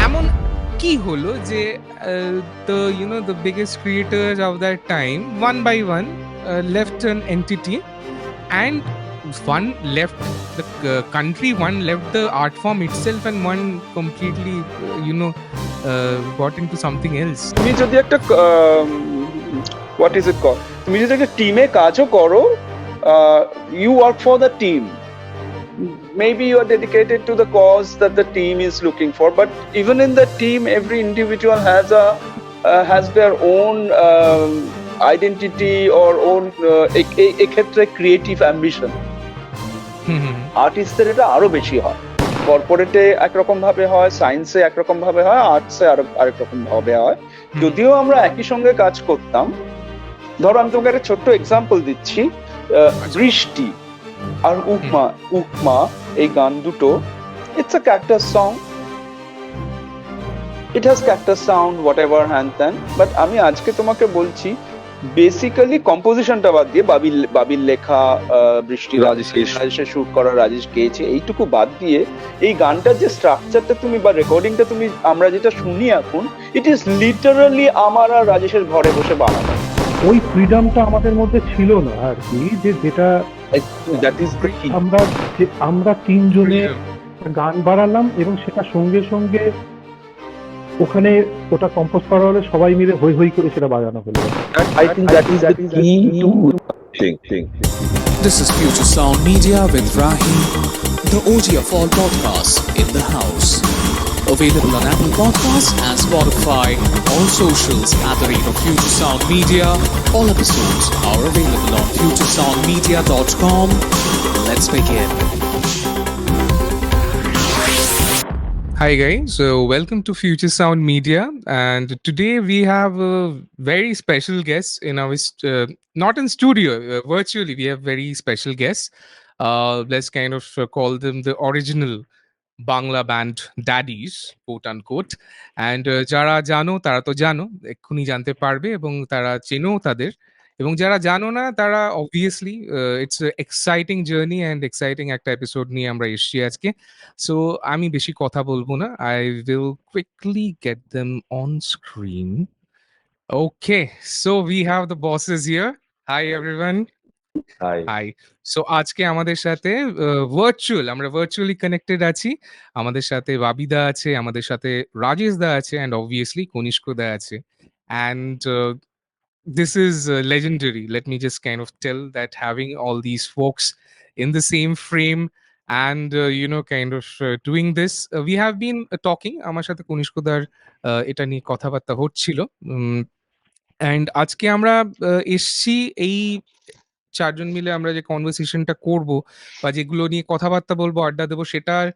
এমন কি হলো যে the biggest creators of that time one by one left an entity, and one left the country, one left the art form itself, and one completely got into something else. তুমি যদি একটা what is it called, তুমি যদি একটা টিমে কাজও করো, you work for the team, maybe you are dedicated to the cause that the team is looking for, but even in the team every individual has their own identity or own এক্ষেত্রে creative ambition. আর্টিস্টদের এটা আরো বেশি হয়, কর্পোরেটে একরকম ভাবে হয়, সায়েন্সে একরকম ভাবে হয়, আর্টসে আরেক রকম ভাবে হয়। যদিও আমরা একই সঙ্গে কাজ করতাম, ধরো আমি তোমাকে একটা ছোট্ট এক্সাম্পল দিচ্ছি, বৃষ্টি আর উপমা এই গান দুটো, it's a cactus song, it has cactus sound what ever হ্যান ত্যান, বাট আমি আজকে তোমাকে বলছি বেসিক্যালি কম্পোজিশনটা বাদ দিয়ে বাবির লেখা, বৃষ্টি রাজেশের শুট করা, রাজেশ গেয়েছে, এইটুকু বাদ দিয়ে এই গানটার যে স্ট্রাকচারটা তুমি বা রেকর্ডিংটা তুমি আমরা যেটা শুনি এখন, ইট ইজ লিটারালি আমার আর রাজেশের ঘরে বসে বানানো। ওই ফ্রিডমটা আমাদের মধ্যে ছিল না আর কি, যেটা আমরা তিনজনে গান বাড়ালাম এবং সেটা সঙ্গে সঙ্গে ওখানে ওটা কম্পোজ করা হলে সবাই মিলে হই হই করে সেটা বাজানো হলো। I think that is the key to thing. This is Future Sound Media with Rahi, the OG of all podcasts in the house. Available on Apple Podcasts and Spotify. All socials at the rate of Future Sound Media. All episodes are available on futuresoundmedia.com. Let's begin. Hi guys, so welcome to Future Sound Media, and today we have a very special guest in our not in studio, virtually we have very special guests. Let's kind of call them the original Bangla Band Daddies, quote unquote, and যারা জানো তারা তো জানো, এক্ষুনি জানতে পারবে এবং তারা চেনো তাদের, এবং যারা জানো না তারা obviously it's exciting journey and exciting একটা এপিসোড নিয়ে আমরা এসেছি আজকে। সো আমি বেশি কথা বলবো না, I will quickly get them on screen. Okay, so we have the bosses here. Hi everyone. Hi. So আজকে আমাদের সাথে আমরা ভার্চুয়ালি কানেক্টেড আছি। আমাদের সাথে বাবিদা আছে, আমাদের সাথে রাজেশ দা আছে, অ্যান্ড অবভিয়াসলি কনিষ্ক দা আছে। And this is legendary. Let me just kind of tell that having all these folks in the same frame and kind of doing this, we have been talking, আমার সাথে কনিষ্কদার এটা নিয়ে কথাবার্তা হচ্ছিল, and আজকে আমরা এসছি এই চারজন মিলে আমরা যে কনভারসেশনটা করব বা যেগুলো নিয়ে কথাবার্তা বলবো, আড্ডা দেবো, সেটার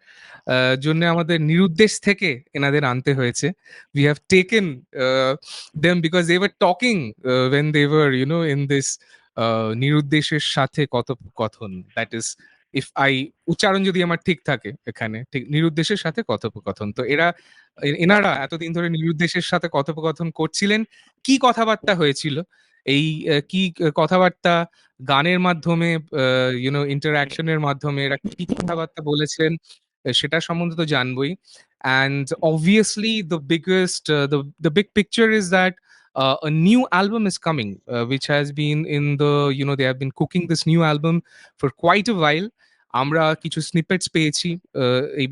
জন্য আমাদের নিরুদ্দেশ থেকে এনাদের আনতে হয়েছে। We have taken them because they were talking when they were in this নিরুদ্দেশের সাথে কথোপকথন, that is if I উচ্চারণ যদি আমার ঠিক থাকে এখানে, ঠিক নিরুদ্দেশের সাথে কথোপকথন। তো এনারা এতদিন ধরে নিরুদ্দেশের সাথে কথোপকথন করছিলেন। কি কথাবার্তা হয়েছিল, এই কি কথাবার্তা গানের মাধ্যমে, ইন্টারঅ্যাকশনের মাধ্যমে এরা কি কথাবার্তা বলেছেন, সেটা সম্বন্ধে তো জানবই। And obviously the biggest the big picture is that a new album is coming, which has been in the they have been cooking this new album for quite a while. আমরা কিছু স্নিপেটস পেয়েছি এই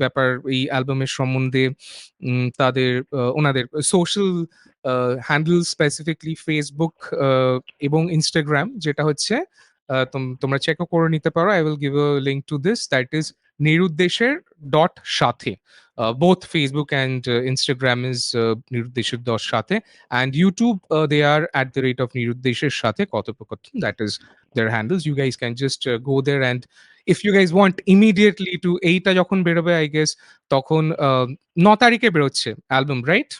এই অ্যালবামের সম্বন্ধে, তাদের ওনাদের social handle, specifically Facebook এবং ইনস্টাগ্রাম, যেটা হচ্ছে তোমরা চেকও করে নিতে পারো। I will give a link to this, that is Niruddesher.Sathe. Both Facebook and Instagram is Niruddesher.Sathe, and YouTube they are at the rate of Niruddesher Sathe Kotopokathan. That is their handles. You guys can just go there, and if you guys want immediately to এইটা যখন বেরোবে, I guess তখন 9 তারিখে বেরোচ্ছে album, right?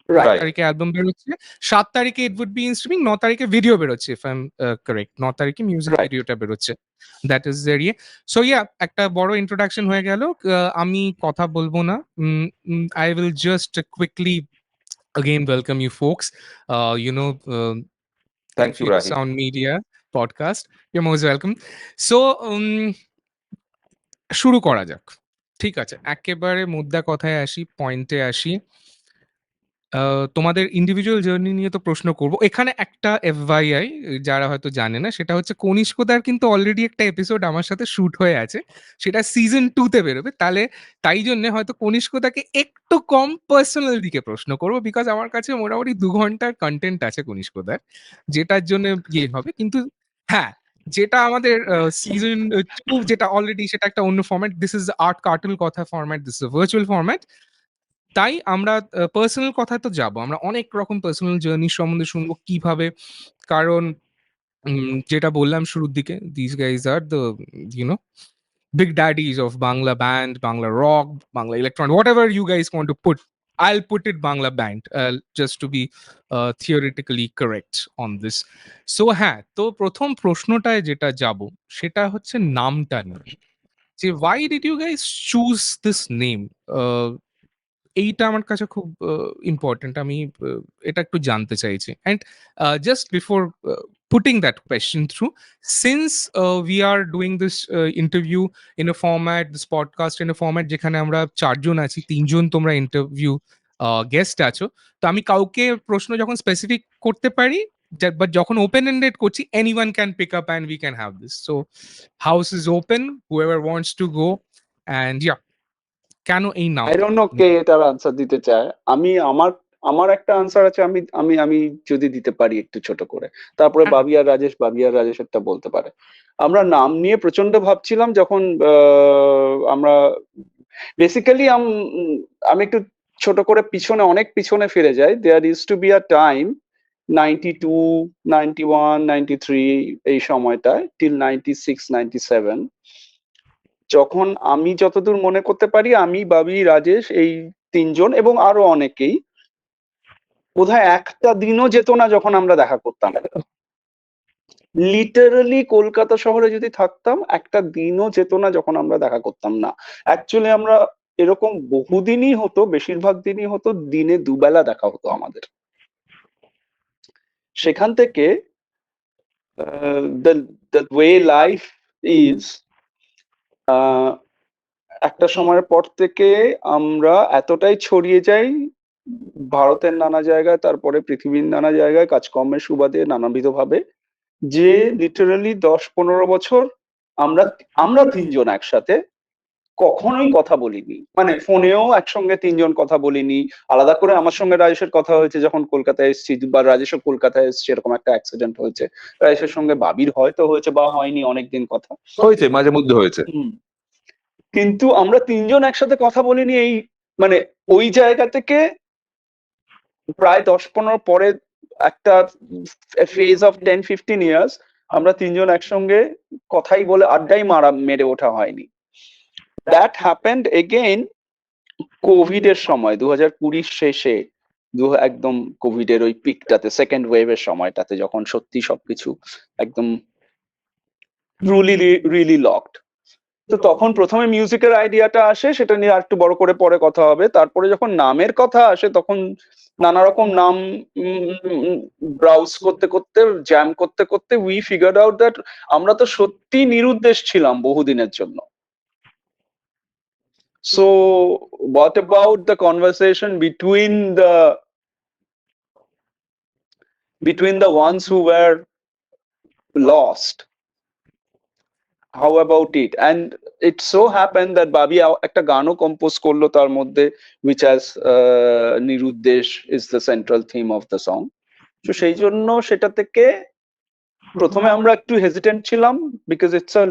9 তারিখে album বেরোচ্ছে, 7 তারিখে it would be in streaming, 9 তারিখে ভিডিও বেরোচ্ছে, ইফ আই এম কারেক্ট। 9 তারিখে মিউজিক ভিডিওটা বেরোচ্ছে, দ্যাট ইজ দেয়ার। সো একটা বড় ইন্ট্রোডাকশন হয়ে গেল, আমি কথা বলবো না। I will just quickly again welcome you folks, thank you, Rahi. Sound Media, podcast. You're most welcome. So, শুরু করা যাক। ঠিক আছে, একেবারে মোদ্দা কথায় আসি, পয়েন্টে আসি। তোমাদের ইন্ডিভিজুয়াল জার্নি নিয়ে তো প্রশ্ন করব। এখানে একটা FYI, যারা হয়তো জানে না, সেটা হচ্ছে কনিষ্কদার কিন্তু অলরেডি একটা এপিসোড আমার সাথে শুট হয়ে আছে, সেটা সিজন 2 তে বেরোবে। তাই জন্য হয়তো কনিষ্কদাকে একটু কম পার্সোনাল দিকে প্রশ্ন করব, বিকজ আমার কাছে মোটামুটি 2 ঘন্টার কন্টেন্ট আছে কনিষ্কদার, যেটার জন্য ইয়ে হবে। কিন্তু হ্যাঁ, যেটা আমাদের সিজন 2 যেটা অলরেডি, সেটা একটা অন্য ফরম্যাট। দিস ইজ আর্ট কার্টেল কথা format, this is virtual format. তাই আমরা পার্সোনাল কথায় তো যাব, আমরা অনেক রকম পার্সোনাল জার্নি সম্বন্ধে শুনবো কিভাবে। কারণ যেটা বললাম শুরুর দিকে, this guys are the YONO big daddies of Bangla Band, Bangla Rock, Bangla Electron, whatever you guys want to put. I'll put it Bangla Band, just to be theoretically correct on this. So হ্যাঁ, তো প্রথম প্রশ্নটায় যেটা যাব সেটা হচ্ছে নামটা নিয়ে, যে why did you guys choose this name? এইটা আমার কাছে খুব ইম্পর্টেন্ট। আমি এটা একটু জানতে চাইছি। And just before putting that question through, since we are doing this interview in a format, this podcast in a format যেখানে আমরা 4 জন আছি, 3 জন তোমরা ইন্টারভিউ গেস্ট আছো, তো আমি কাউকে প্রশ্ন যখন স্পেসিফিক করতে পারি, বাট যখন ওপেন এন্ডেড করছি, anyone can pick up and we can have this. So house is open, whoever wants to go. And yeah, কেন এই নাম? আই ডোন্ট নো কে এটার আনসার দিতে চায়। আমি আমার আমার একটা আনসার আছে, আমি আমি আমি যদি দিতে পারি একটু ছোট করে, তারপরে হ্যাঁ। বাবি আর রাজেশ একটা বলতে পারে। আমরা নাম নিয়ে প্রচন্ড ভাবছিলাম যখন আমরা বেসিক্যালি আমি একটু ছোট করে পিছনে, অনেক পিছনে ফিরে যাই। There is to be a time 92, 91, 93 এই সময়টায়, টিল 96, 97, যখন আমি যতদূর মনে করতে পারি, আমি, বাবি, রাজেশ, এই 3 জন এবং আরো অনেকেই, বোধহয় একটা দিনও যেত না যখন আমরা দেখা করতাম। লিটারালি কলকাতা শহরে যদি থাকতাম, একটা দিনও যেত না যখন আমরা দেখা করতাম না। অ্যাকচুয়ালি আমরা এরকম বহুদিনই হতো, বেশিরভাগ দিনই হতো, দিনে দুবেলা দেখা হতো আমাদের। সেখান থেকে দ্য ওয়ে লাইফ ইজ, একটা সময়ের পর থেকে আমরা এতটাই ছড়িয়ে যাই ভারতের নানা জায়গায়, তারপরে পৃথিবীর নানা জায়গায় কাজকর্মের সুবাদে নানাবিধ ভাবে, যে লিটারালি 10-15 বছর আমরা আমরা 3 জন একসাথে কখনোই কথা বলিনি। মানে ফোনেও একসঙ্গে 3 জন কথা বলিনি। আলাদা করে আমার সঙ্গে রাজেশের কথা হয়েছে যখন কলকাতায় এসেছি, বা রাজেশও কলকাতায় এসেছে, এরকম একটা অ্যাক্সিডেন্ট হয়েছে। রাজেশের সঙ্গে বাবির হয়তো হয়েছে বা হয়নি, অনেকদিন কথা হয়েছে, মাঝে মধ্যে হয়েছে। কিন্তু আমরা 3 জন একসাথে কথা বলিনি। এই মানে ওই জায়গা থেকে প্রায় 10-15 পরে একটা ফেজ অফ 10-15 ইয়ার্স আমরা 3 জন একসঙ্গে কথাই বলে, আড্ডাই মেরে ওঠা হয়নি। দ্যাট হ্যাপেন্ড এগেইন কোভিড এর সময়, 2020 শেষে, একদম কোভিড এর ওই পিকটাতে, সেকেন্ড ওয়েভের সময়টাতে, যখন সত্যি সবকিছু একদম রিলি লকড। তো তখন প্রথমে মিউজিকের আইডিয়াটা আসে, সেটা নিয়ে আর একটু বড় করে পরে কথা হবে। তারপরে যখন নামের কথা আসে, তখন নানা রকম নাম ব্রাউজ করতে করতে, জ্যাম করতে করতে, উই ফিগার্ড আউট দ্যাট আমরা তো সত্যি নিরুদ্দেশ ছিলাম বহুদিনের জন্য। So what about the conversation between the ones who were lost? How about it? And it so happened that Babi একটা গানও কম্পোজ করলো তার মধ্যে, which has Niruddesh is the central theme of the song. তো সেই জন্য সেটা থেকে প্রথমে আমরা একটু হেজিটেন্ট ছিলাম, because it's a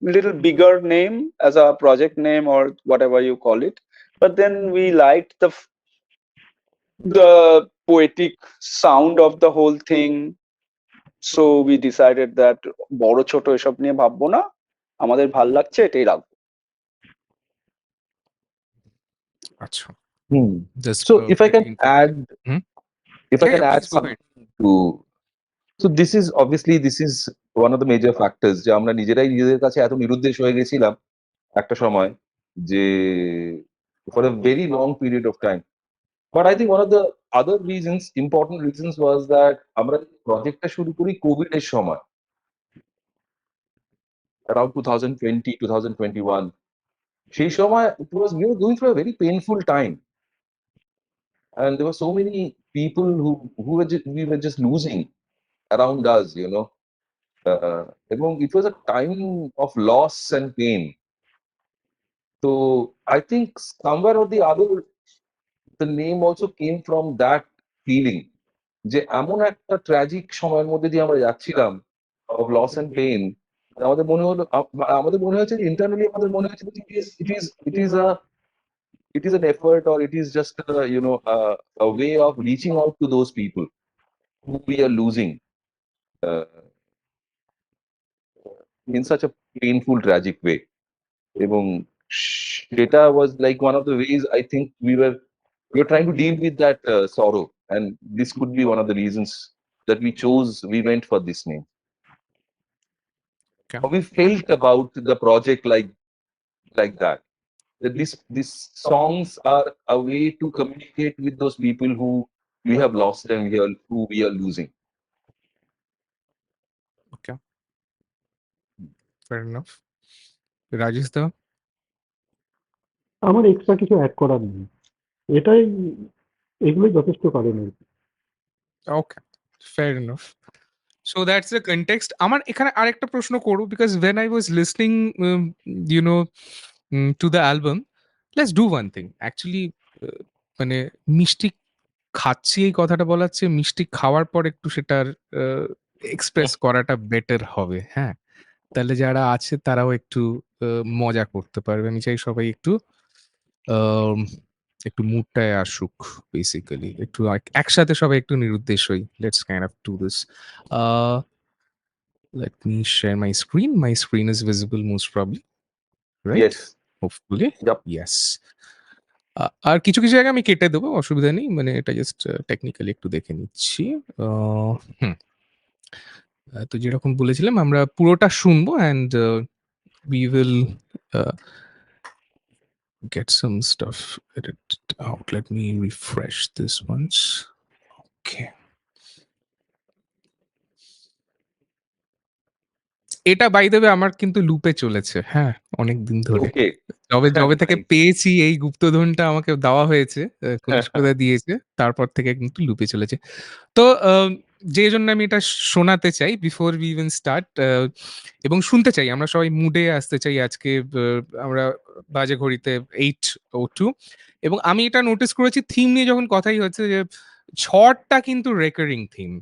little bigger name as a project name or whatever you call it. But then we liked the poetic sound of the whole thing. So we decided that বড় ছোট এসব নিয়ে ভাববো না, আমাদের ভাল লাগছে এটাই রাখবো। আচ্ছা। Just So if I can add, if I Yeah, can yeah, add please go something to, so this is obviously, this is one of the major factors, যে আমরা নিজেদের কাছে এত নিরুদ্দেশ হয়ে গেছিলাম একটা সময়, যে for a very long period of time. But I think one of the other reasons, important reasons, was that আমরা প্রজেক্টটা শুরু করি কোভিড এর সময়। around 2020, 2021. সেই সময় it was, we were going through a very painful time. And there were so many people who we were just losing around us, you know. এবং it was a time of loss and pain. So I think somewhere or the other, the name also came from that feeling. যে এমন একটা tragic সময়ের মধ্যে দিয়ে আমরা যাচ্ছিলাম of loss and pain, আমাদের মনে হলো আমাদের মনে হয়েছে ইন্টারনালি, আমাদের মনে হয়েছে it is an effort, or it is just a way of reaching out to those people who we are losing uh, in such a painful, tragic way. এবং সেটা was like one of the ways I think we were trying to deal with that sorrow, and this could be one of the reasons that we went for this name. Okay. How we felt about the project like that these songs are a way to communicate with those people who we have lost and who we are losing. Okay, fair enough. Rajesh da? আমার extra কিছু add করার নেই, এটাই, এগুলোই যথেষ্ট কারণ আর কি। Okay, fair enough. So that's the context. আমার এখানে আরেকটা প্রশ্ন করব, because when I was listening to the album, let's do one thing actually. মানে মিষ্টি খাচ্ছি এই কথাটা বলার চেয়ে মিষ্টি খাওয়ার পর একটু সেটার এক্সপ্রেস করাটা বেটার হবে। হ্যাঁ, তাহলে যারা আছে তারাও একটু মজা করতে পারবে। আমি চাই সবাই একটু একটু মুডটায় আসুক, বেসিক্যালি একটু একসাথে সবাই একটু নিরুদ্দেশ হই। Let's kind of do this. Let me share my screen. My screen is visible most probably, right? Yes. Hopefully. Yep. Yes. আর কিছু কিছু জায়গায় আমি কেটে দেবো, অসুবিধা নেই, মানে এটা জাস্ট টেকনিক্যালি একটু দেখে নিচ্ছি। তো যেরকম বলেছিলাম আমরা পুরোটা শুনবো, and we will get some stuff edited out. Let me refresh this once. Okay. এটা বাই দ্য ওয়ে আমার কিন্তু লুপে চলেছে, হ্যাঁ, অনেক দিন ধরে। Okay. যবে থেকে Nice. পেয়েছি এই গুপ্তধনটা আমাকে দেওয়া হয়েছে, কনিষ্কদা দিয়েছে, তারপর থেকে কিন্তু লুপে চলেছে। তো যে জন্য আমি এটা শোনাতে চাই বিফোর উই ইভেন স্টার্ট, এবং শুনতে চাই, আমরা সবাই মুডে আসতে চাই আজকে। আমরা বাজে ঘড়িতে 8:02, এবং আমি এটা নোটিস করেছি থিম নিয়ে যখন কথাই হচ্ছে, যে ঝড়টা কিন্তু রেকারিং থিম,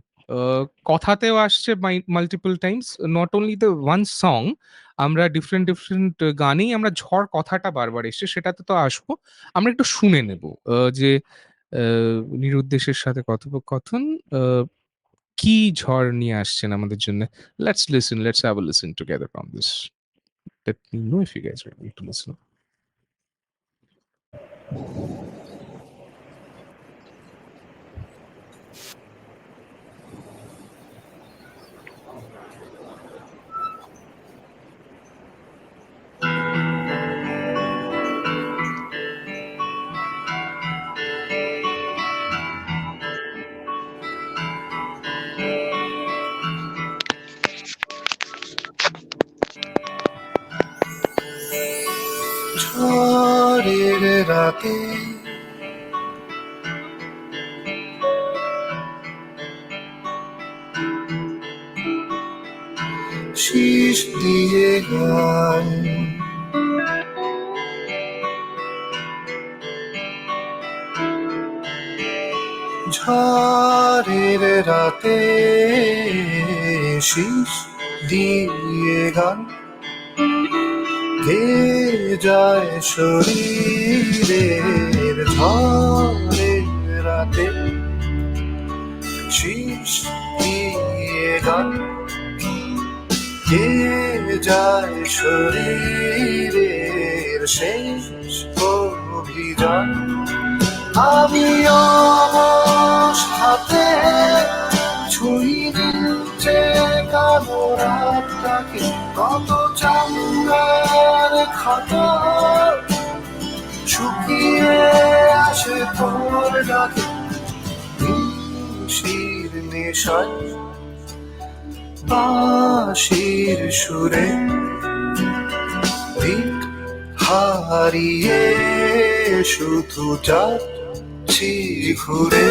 কথাতেও আসছে multiple Times, not only the one song. আমরা ডিফারেন্ট গানেই আমরা ঝড় কথাটা বারবার এসছে, সেটাতে তো আসবো। আমরা একটু শুনে নেব যে নিরুদ্দেশের সাথে কথোপকথন কি ঝড় নিয়ে আসছেন আমাদের জন্য। Let's listen, let's have a listen together from this. Let me know if you guys are ready to listen. ঝড়ের রাতে শীষ দিয়ে গান, ঝড়ের রাতে শীষ দিয়ে গান গেয়ে যায় শরীরের, ঝড়ের রাতে শীষ দিয়ে গান গেয়ে যায় শরীরের শেষ অভিযান। আমি অবস্থাতে ছুঁই দিচ্ছে কালো রাতটাকে, কত চামড়ার ক্ষত শুকিয়ে আসে তোর ডাকে, নিশির নেশায় বাঁশির সুরে হারিয়ে শুধু যাচ্ছি ঘুরে।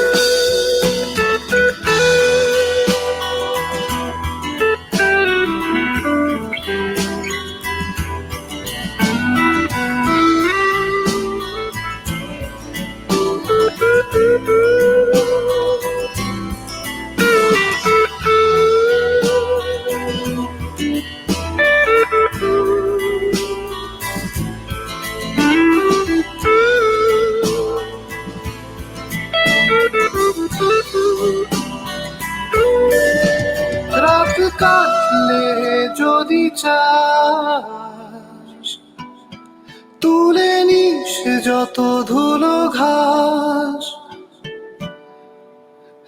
রাত কাটলে যদি চাস তুলে নিস যত ধুলো ঘাস,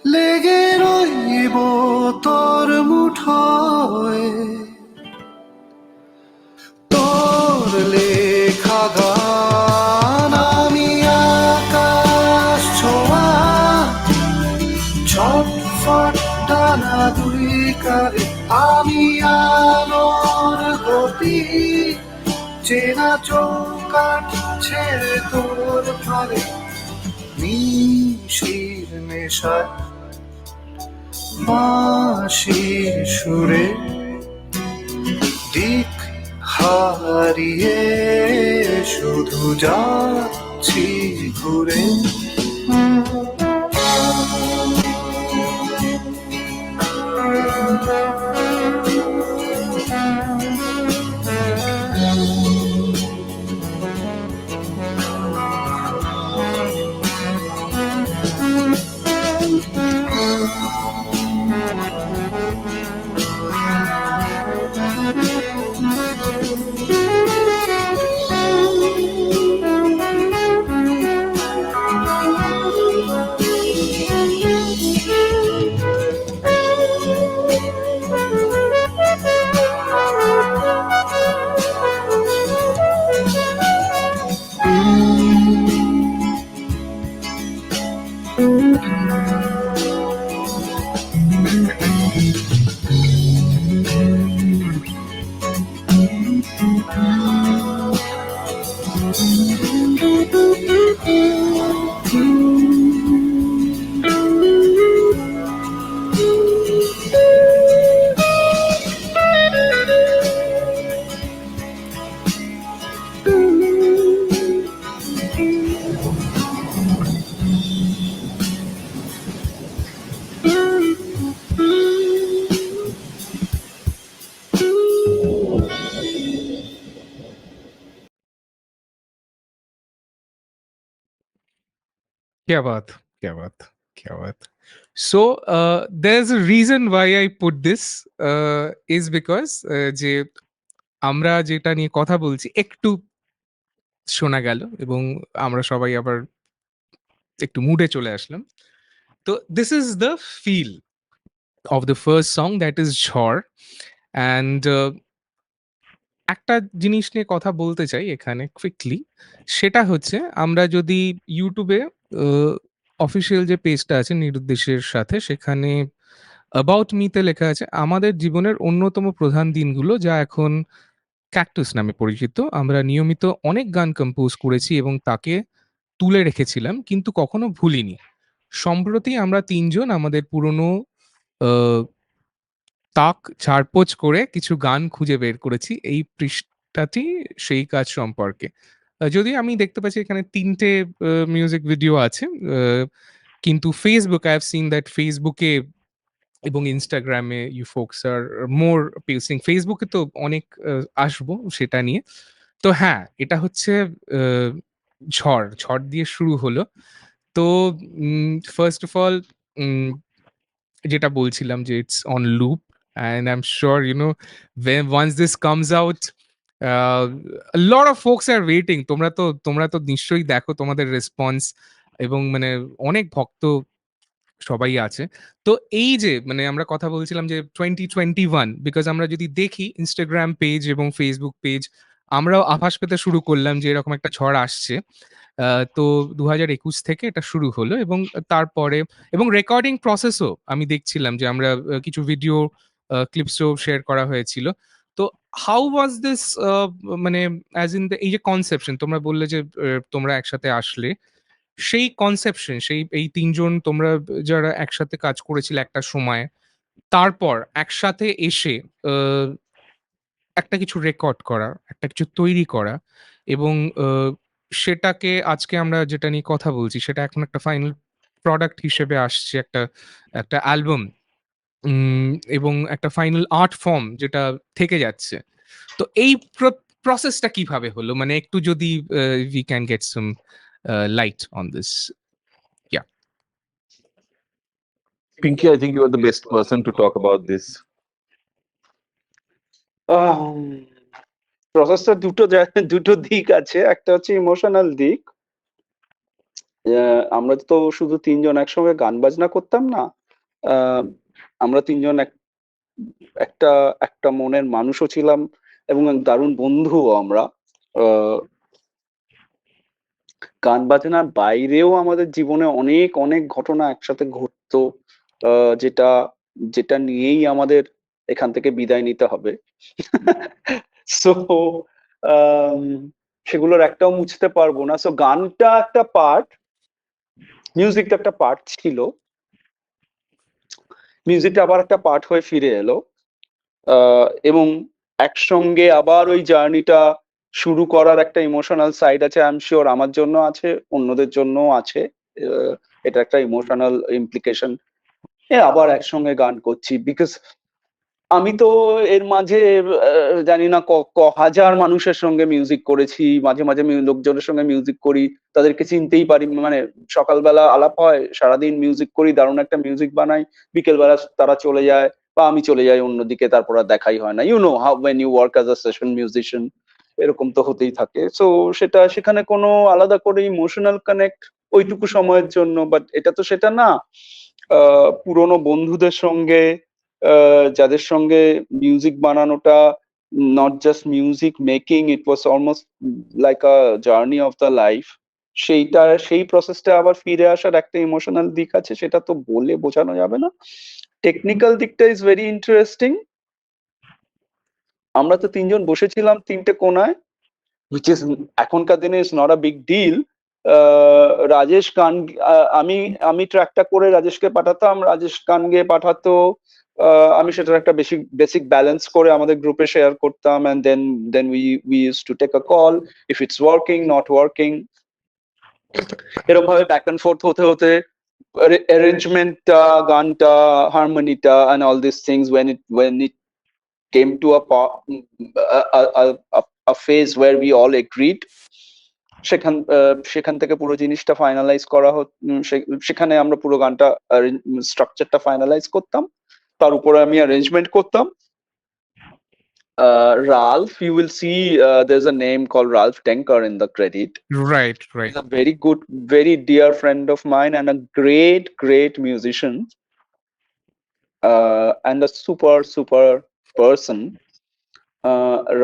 লেগে রইব তোর মুঠোয় তোর লেখা গান। আমি আকাশ ছোঁয়া ছটফট টানা দুই কারে, আমি আলোর গতি চেনা চৌকাঠ ছেড়ে তোর ফারে। নিশির নেশায় বাঁশির সুরে দিক হারিয়ে শুধু যাচ্ছি ঘুরে। क्या बात, क्या बात, क्या बात. So there's a reason why I put this is because যে আমরা যেটা নিয়ে কথা বলছি একটু শোনা গেল এবং আমরা সবাই আবার একটু মুডে চলে আসলাম। তো this is the feel of the first song, that is ঝড়. And একটা জিনিস নিয়ে কথা বলতে চাই এখানে কুইকলি, সেটা হচ্ছে আমরা যদি ইউটিউবে অফিসিয়াল যে পেজটা আছে নিরুদ্দেশের সাথে, সেখানে অ্যাবাউট মিতে লেখা আছে আমাদের জীবনের অন্যতম প্রধান দিনগুলো, যা এখন ক্যাকটাস নামে পরিচিত। আমরা নিয়মিত অনেক গান কম্পোজ করেছি এবং তাকে তুলে রেখেছিলাম, কিন্তু কখনো ভুলিনি। সম্প্রতি আমরা তিনজন আমাদের পুরনো তাক ঝাড়পোছ করে কিছু গান খুঁজে বের করেছি এই পৃষ্ঠাটি সেই কাজ সম্পর্কে। যদিও আমি দেখতে পাচ্ছি এখানে ৩ টে মিউজিক ভিডিও আছে। কিন্তু Facebook, I have seen that Facebook-এ এবং Instagram-এ you folks are more posting. Facebook-এ তো অনেক আসবো সেটা নিয়ে। তো হ্যাঁ, এটা হচ্ছে ঝড়। ঝড় দিয়ে শুরু হলো। তো ফার্স্ট অফ অল যেটা বলছিলাম যে it's on loop, and I'm sure when once this comes out, a lot of folks are waiting. তোমরা তো নিশ্চয়ই দেখো তোমাদের রেসপন্স, এবং মানে অনেক ভক্ত সবাই আছে। তো এই যে মানে আমরা কথা বলছিলাম যে 2021, বিকজ আমরা যদি দেখি ইনস্টাগ্রাম পেজ এবং ফেসবুক পেজ, আমরাও আভাস পেতে শুরু করলাম যে এরকম একটা ঝড় আসছে। তো 2021 থেকে এটা শুরু হলো, এবং তারপরে এবং রেকর্ডিং প্রসেসও আমি দেখছিলাম যে আমরা কিছু ভিডিও ক্লিপসও শেয়ার করা হয়েছিল। তো হাউ ওয়াজ দিস, মানে অ্যাজ ইন এই যে কনসেপশন তোমরা বললে যে তোমরা একসাথে আসলে, সেই কনসেপশন, সেই এই তিনজন তোমরা যারা একসাথে কাজ করেছিলে একটা সময়, তারপর একসাথে এসে আহ, একটা কিছু রেকর্ড করা, একটা কিছু তৈরি করা, এবং সেটাকে আজকে আমরা যেটা নিয়ে কথা বলছি সেটা এখন একটা ফাইনাল প্রোডাক্ট হিসেবে আসছে, একটা একটা অ্যালবাম, এবং একটা ফাইনাল আর্ট ফর্ম যেটা থেকে যাচ্ছে। তো এই প্রসেসটা কিভাবে হলো, মানে একটু যদি we can get some light on this. Yeah. Pinky, I think you are the best person to talk about this. প্রসেসটা দুটো দিক আছে। একটা হচ্ছে ইমোশনাল দিক। আমরা তো শুধু তিনজন একসঙ্গে গান বাজনা করতাম না, আহ, আমরা তিনজন একটা একটা মনের মানুষও ছিলাম এবং দারুণ বন্ধুও আমরা। আহ, গান বাজনার বাইরেও আমাদের জীবনে অনেক অনেক ঘটনা একসাথে ঘটতো, যেটা যেটা নিয়েই আমাদের এখান থেকে বিদায় নিতে হবে। সো সেগুলোর একটাও মুছতে পারবো না। সো গানটা একটা পার্ট, মিউজিকটা একটা পার্ট ছিল, মিউজিকটা আবার একটা পার্ট হয়ে ফিরে এলো। এবং একসঙ্গে আবার ওই জার্নিটা শুরু করার একটা ইমোশনাল সাইড আছে, আই এম শিওর আমার জন্য আছে, অন্যদের জন্য আছে। এটা একটা ইমোশনাল ইমপ্লিকেশন। আবার একসঙ্গে গান করছি, বিকজ আমি তো এর মাঝে জানি না ক হাজার মানুষের সঙ্গে মিউজিক করেছি, মাঝে মাঝে লোকজনের সঙ্গে মিউজিক করি, তাদেরকে চিনতেই পারি, মানে সকালবেলা আলাপ হয়, সারাদিন মিউজিক করি, দারুণ একটা মিউজিক বানাই, বিকেলবেলা তারা চলে যায় বা আমি চলে যাই অন্যদিকে, তারপর আর দেখাই হয় না। You know how when you work as a session musician, এরকম তো হতেই থাকে। সো সেখানে কোনো আলাদা করে ইমোশনাল কানেক্ট ওইটুকু সময়ের জন্য, বাট এটা তো সেটা না। পুরোনো বন্ধুদের সঙ্গে, যাদের সঙ্গে মিউজিক বানানোটা not just music making, it was almost like a journey of the life. সেই প্রসেসটা আবার ফিরে আসার একটা ইমোশনাল দিক আছে, সেটা তো বলে বোঝানো যাবে না। টেকনিক্যাল দিকটা ইজ ভেরি ইন্টারেস্টিং। আমরা তো তিনজন বসেছিলাম তিনটে কোনায়, which is এখনকার দিনে is not a big deal. Rajesh গান, আমি আমি ট্র্যাকটা করে রাজেশকে পাঠাতাম, রাজেশ গান গেয়ে পাঠাতো, আমি সেটার একটা বেসিক ব্যালেন্স করে আমাদের গ্রুপে শেয়ার করতাম, and then we use to take a call if it's working not working. এরকম ভাবে ব্যাক অ্যান্ড ফোর্থ হতে হতে অ্যারেঞ্জমেন্টটা, গানটা, হারমোনিটা and all these things, when it came to a phase where we all agreed, সেখান থেকে পুরো জিনিসটা ফাইনালাইজ করা সেখানে আমরা পুরো গানটা স্ট্রাকচারটা ফাইনালাইজ করতাম, তার উপরে আমি অ্যারেঞ্জমেন্ট করতাম। Ralph, you will see there's a name called Ralph Denker in the credit. Right, He's right. a very good, very dear friend of mine and a great musician, and a super person.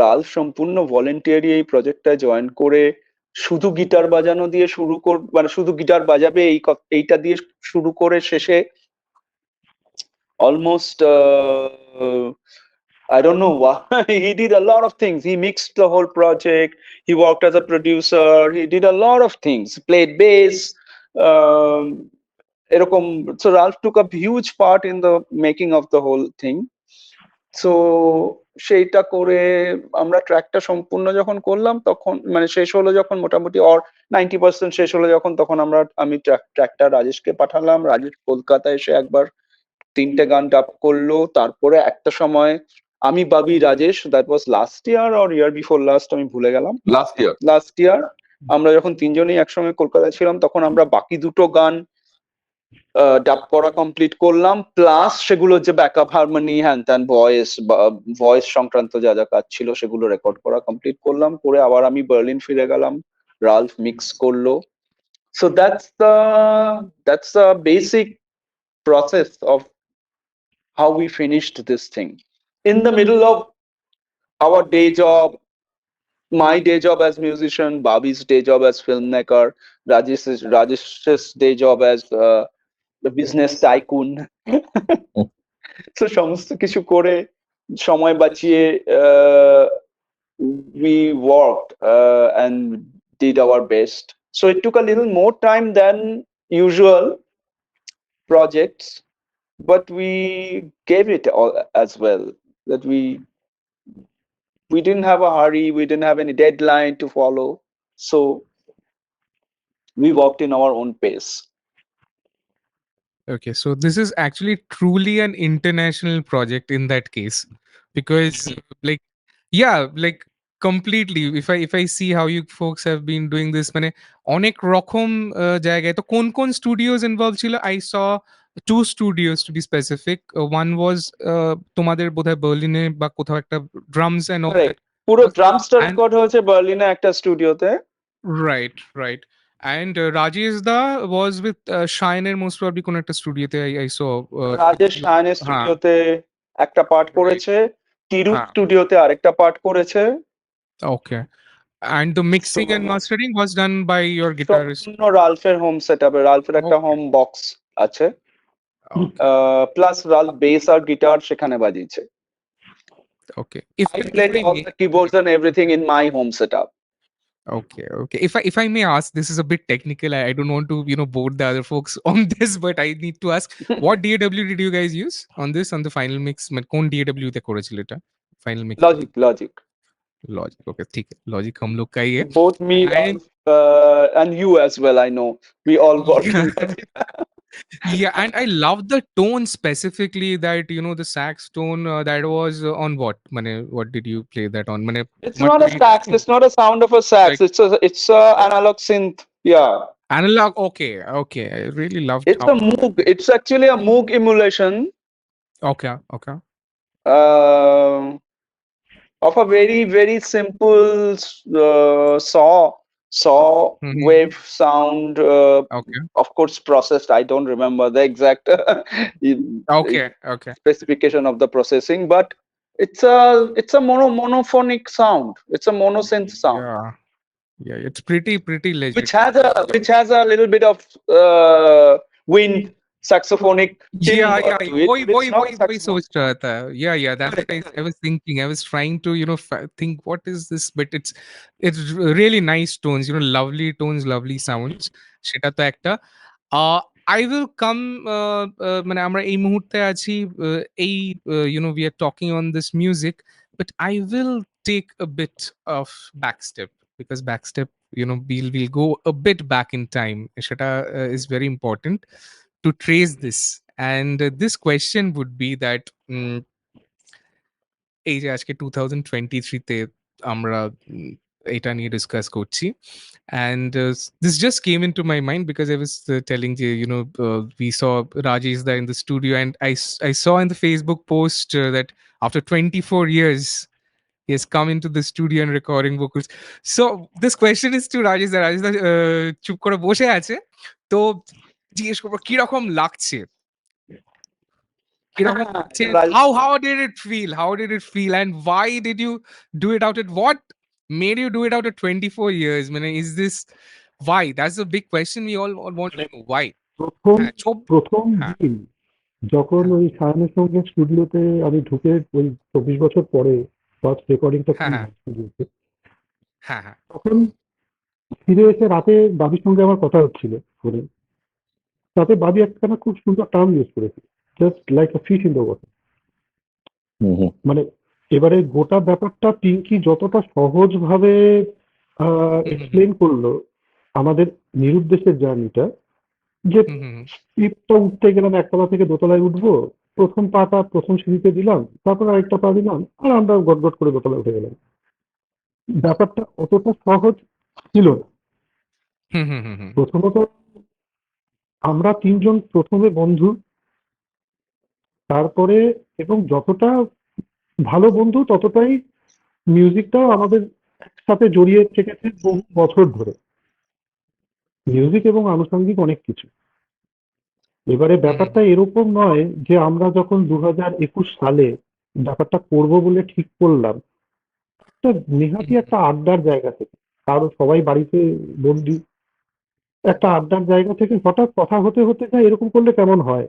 Ralph সম্পূর্ণ voluntary এই প্রজেক্টটা join করে শুধু guitar বাজানো দিয়ে মানে শুধু guitar বাজাবে এইটা দিয়ে শুরু করে শেষে almost I don't know why he did a lot of things. He mixed the whole project. He worked as a producer. He did a lot of things. Played bass. এরকম, so Ralph took a huge part in the making of the whole thing. So সেইটা করে আমরা ট্র্যাকটা সম্পূর্ণ যখন করলাম, তখন মানে শেষ হলো যখন, মোটামুটি 90% শেষ হলো যখন, তখন আমি ট্র্যাকটা রাজেশকে পাঠালাম। রাজেশ কলকাতায় এসে একবার তিনটে গান ডাব করলো। তারপরে একটা সময় আমি, Babi, Rajesh, that was last year or year before last, আমি ভুলে গেলাম, লাস্ট ইয়ার আমরা যখন তিনজনেই একসঙ্গে কলকাতায় ছিলাম, তখন আমরা বাকি দুটো গান ডাব করা কমপ্লিট করলাম, প্লাস সেগুলোর যে ব্যাকআপ হারমোনি, হ্যান ত্যান, ভয়েস সংক্রান্ত যা যা কাজ ছিল সেগুলো রেকর্ড করা কমপ্লিট করলাম। করে আবার আমি বার্লিন ফিরে গেলাম, রালফ মিক্স করলো। So that's the basic process of how we finished this thing. In the middle of our day job, my day job as musician, Bobby's day job as filmmaker, Rajesh's day job as the business tycoon. So সমস্ত কিছু করে সময় বাঁচিয়ে we worked and did our best. So it took a little more time than usual projects, but we gave it all as well. That we didn't have a hurry, we didn't have any deadline to follow, so we walked in our own pace. Okay, so this is actually truly an international project in that case, because like, yeah, like completely. If I see how you folks have been doing this, মানে অনেক রকম জায়গায় তো কোন studios involved ছিল? I saw two studios to be specific. One was তোমাদের বোধহয় বার্লিনে বা কোথাও একটা drums and all that. Correct. পুরো ড্রামসটা And রেকর্ড হয়েছে বার্লিনে একটা স্টুডিওতে। right, right. And Rajesh da was with Shiner most probably কোন একটা স্টুডিওতে I saw. রাজেশ শায়নের হ্যাঁ, স্টুডিওতে একটা পার্ট right. করেছে, তিরু হ্যাঁ, স্টুডিওতে আরেকটা পার্ট করেছে। okay. And the mixing and mastering was done by your guitarist. সম্পূর্ণ রালফের হোম সেটআপে, রালফের একটা Okay, হোম বক্স আছে, okay, প্লাস রালফ বেস আর গিটার সেখানে বাজিয়েছে। okay. I played all the keyboards and everything in my home setup. Okay, okay. If I may ask, this is a bit technical. I don't want to bore the other folks on this, but I need to ask, what DAW did you guys use on this, on the final mix? মানে কোন DAW তে করেছিল এটা final mix? Logic Logic. Okay, ठीक है. Logic हम लोग का ही है. both me And and you as well, I know we all work in Logic. yeah, and I love the tone specifically, that the sax tone that was on what? মানে what did you play that on? মানে It's not a sax, it's not a sound of a sax, like it's a analog synth. Yeah, analog. Okay, okay. I really loved it's how. a Moog, it's actually a Moog emulation Okay, okay. uh, of a very very simple saw Mhm. wave sound, Okay, of course processed. I don't remember the exact okay, okay. specification of the processing, but it's a monophonic sound, it's a monosynth sound, Yeah, yeah. It's pretty legit. which has a little bit of wind saxophonic Yeah, timbre yeah. to it, Boy, but boy, it's not boy, a boy. saxophone. So yeah, yeah. That's what I was thinking. I was trying to, think what is this, but it's really nice tones. Lovely tones, lovely sounds. সেটা তো একটা I will come মানে আমরা এই মুহূর্তে আছি এই we are talking on this music, but I will take a bit of backstep, because backstep, we'll go a bit back in time. সেটা is very important to trace this. And this question would be that এই যে আজকে 2023 তে আমরা এটা নিয়ে discuss করছি, and this just came into my mind because I was telling you, we saw Rajesh there in the studio, and I saw in the Facebook post that after 24 years he has come into the studio and recording vocals. So this question is to Rajesh. Rajesh চুপ করে বসে আছে, তো জিজ্ঞেস করবো কিরকম লাগছে, কিরকম লাগছে, Right. how did it feel, and why did you do it out at what made you do it out at 24 years? মানে is this why? That's the big question we all want to know. Why? প্রথম হ্যাঁ, প্রথম হ্যাঁ, দিন যখন হ্যাঁ, ওই সায়নের সঙ্গে স্টুডিওতে আমি ঢুকে ওই 24 বছর পরে ফার্স্ট রেকর্ডিংটা হ্যাঁ, করি হ্যাঁ, স্টুডিওতে, হ্যাঁ, হ্যাঁ, তখন ফিরে এসে রাতে বাবির সঙ্গে আমার কথা হচ্ছিল ফোনে। তাতে বাবি একখানা খুব সুন্দর টার্ম ইউজ করেছে, just like a fish in the water. মানে এবারে গোটা ব্যাপারটা পিঙ্কি যতটা সহজভাবে এক্সপ্লেন করলো আমাদের নিরুদ্দেশের জার্নিটা, যে হুম, হুম, হুম, লিফটটা উঠতে গেলাম, একতলা থেকে দোতলায় উঠবো, প্রথম পাটা প্রথম সিঁড়িতে দিলাম, তারপর আরেকটা পা দিলাম, আর আমরা গটগট করে দোতলায় উঠে গেলাম। ব্যাপারটা অতটা সহজ ছিল না। হুম, হুম, হুম, হুম, প্রথমত আমরা তিনজন প্রথমে বন্ধু, তারপরে এবং যতটা ভালো বন্ধু ততটাই মিউজিকটাও আমাদের একসাথে জড়িয়ে থেকেছে বহু বছর ধরে, মিউজিক এবং আনুষঙ্গিক অনেক কিছু। এবারে ব্যাপারটা এরকম নয় যে আমরা যখন 2021 সালে ব্যাপারটা করবো বলে ঠিক করলাম, একটা নেহাতি একটা আড্ডার জায়গা থেকে, কারো সবাই বাড়িতে বন্দি, একটা আড্ডার জায়গা থেকে হঠাৎ কথা হতে হতে যায় এরকম করলে কেমন হয়।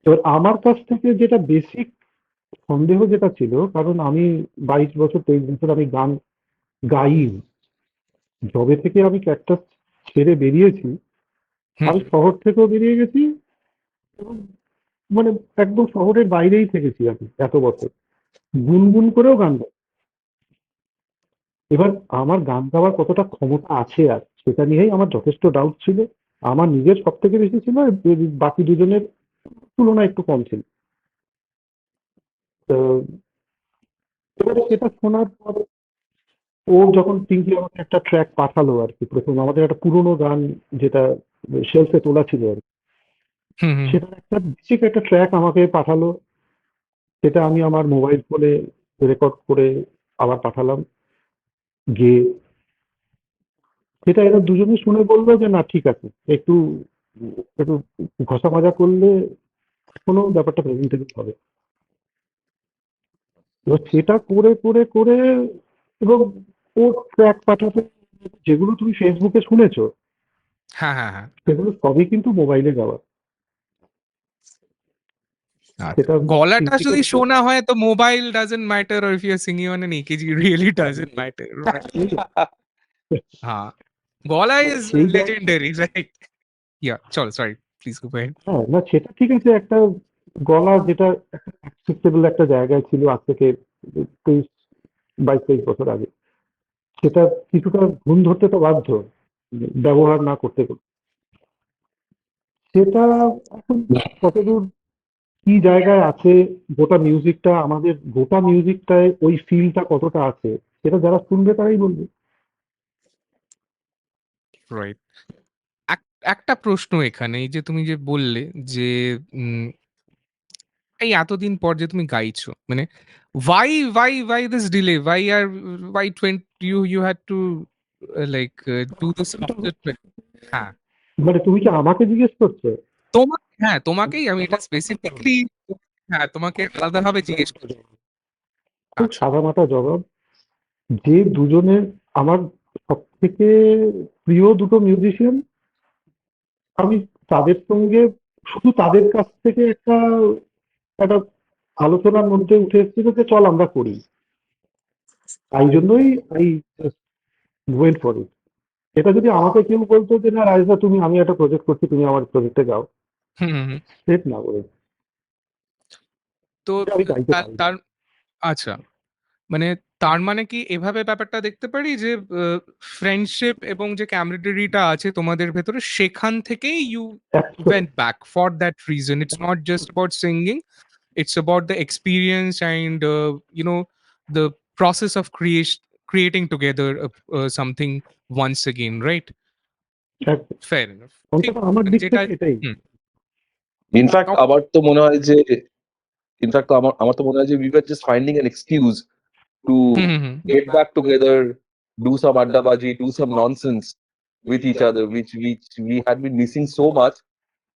এবার আমার কাছ থেকে যেটা বেসিক সন্দেহ যেটা ছিল, কারণ আমি 22 বছর 23 বছর আমি গান গাই। যবে থেকে আমি ক্যাকটাস ছেড়ে বেরিয়েছি, হুম আমি শহর থেকেও বেরিয়ে গেছি এবং মানে একদম শহরের বাইরেই থেকেছি আমি এত বছর, গুনগুন করেও গান গাই। এবার আমার গান গাওয়ার কতটা ক্ষমতা আছে আর সেটা নিয়েই আমার যথেষ্ট ডাউট ছিল। আমার নিজের সব থেকে বেশি ছিল, বাকি দুজনের তুলনায় একটু কম ছিল। তো এবারে সেটা শোনার পর ও যখন পিঙ্কি আমাকে একটা ট্র্যাক পাঠালো আর কি, প্রথম আমাদের একটা পুরোনো গান যেটা শেলফে তোলা ছিল আর কি, হুম হুম সেটার একটা বেসিক একটা ট্র্যাক আমাকে পাঠালো। সেটা আমি আমার মোবাইল ফোনে রেকর্ড করে আবার পাঠালাম গিয়ে। সেটা এরা দুজনে শুনে বললো যে না ঠিক আছে, একটু একটু ঘষা মাজা করলে কোনো ব্যাপারটা প্রেজেন্টেবল হবে। এবার সেটা করে করে করে এবং ও ট্র্যাক পাঠাতে, যেগুলো তুমি ফেসবুকে শুনেছো হ্যাঁ হ্যাঁ হ্যাঁ সেগুলো সবই কিন্তু মোবাইলে গাওয়া। আচ্ছা, সেটা গলাটা পিঙ্কিকে যদি দেখে শোনা হয় তো mobile doesn't matter, or if you're singing on an EKG really doesn't matter, right? হ্যাঁ, গলা ইজ সেই জায়গা, legendary, right? Yeah, চলো, সরি, প্লিজ গো ahead. হ্যাঁ না সেটা ঠিক আছে, একটা গলা যেটা একটা অ্যাকসেপ্টেবল একটা জায়গায় ছিল আজ থেকে 22 22 23 বছর আগে, সেটা কিছুটা ঘুণ ধরতে তো বাধ্য ব্যবহার না করতে করতে। সেটা এখন কতদূর কি জায়গায় আছে, গোটা মিউজিকটা আমাদের গোটা মিউজিকটায় ওই ফিলটা কতটা আছে, সেটা যারা শুনবে তারাই বলবে। রাইট। একটা প্রশ্ন এখানে, এই যে তুমি যে বললে যে উম, এই এতদিন পর যে তুমি গাইছো, মানে why this delay, why 20 you had to do this after হ্যাঁ, মানে তুমি কি আমাকে জিজ্ঞেস করছো? হ্যাঁ তোমাকেই আমি এটা স্পেসিফিকলি, হ্যাঁ তোমাকে আলাদাভাবে জিজ্ঞেস করছি। খুব আচ্ছা। সাদামাটা জবাব, যে দুজনের আমার সব থেকে প্রিয় দুটো মিউজিশিয়ান, আমি তাদের সঙ্গে শুধু তাদের কাছ থেকে একটা একটা আলোচনার মধ্যে উঠে এসেছিল যে চল আমরা করি, তাই জন্যই আই ওয়েন্ট ফর ইট। এটা যদি আমাকে কেউ বলতো যে না রাজদা তুমি, আমি একটা প্রজেক্ট করছি, তুমি আমার প্রজেক্টে গাও, হুম হুম হুম। সেট না করে তো আমি গাইতে তার পারি না। তার আচ্ছা, মানে তার মানে কি এভাবে ব্যাপারটা দেখতে পারি যে ফ্রেন্ডশিপ এবং যে ক্যামরাডারিটা আছে তোমাদের ভেতরে, সেখান থেকেই ইউ একশো went back for that reason. It's not just about singing, it's about the experience and the process of creating together something once again, right? একশো, Fair enough. ঠিক, অন্তত আমার মানে দিক যেটা, থেকে এটাই। হুম, ইনফ্যাক্ট okay, আমার তো মনে হয় যে ইনফ্যাক্ট আমার তো মনে হয় যে we were just finding an excuse to hmm hmm hmm, get back together, do some addabaji, do some nonsense with each other, which we had been missing so much.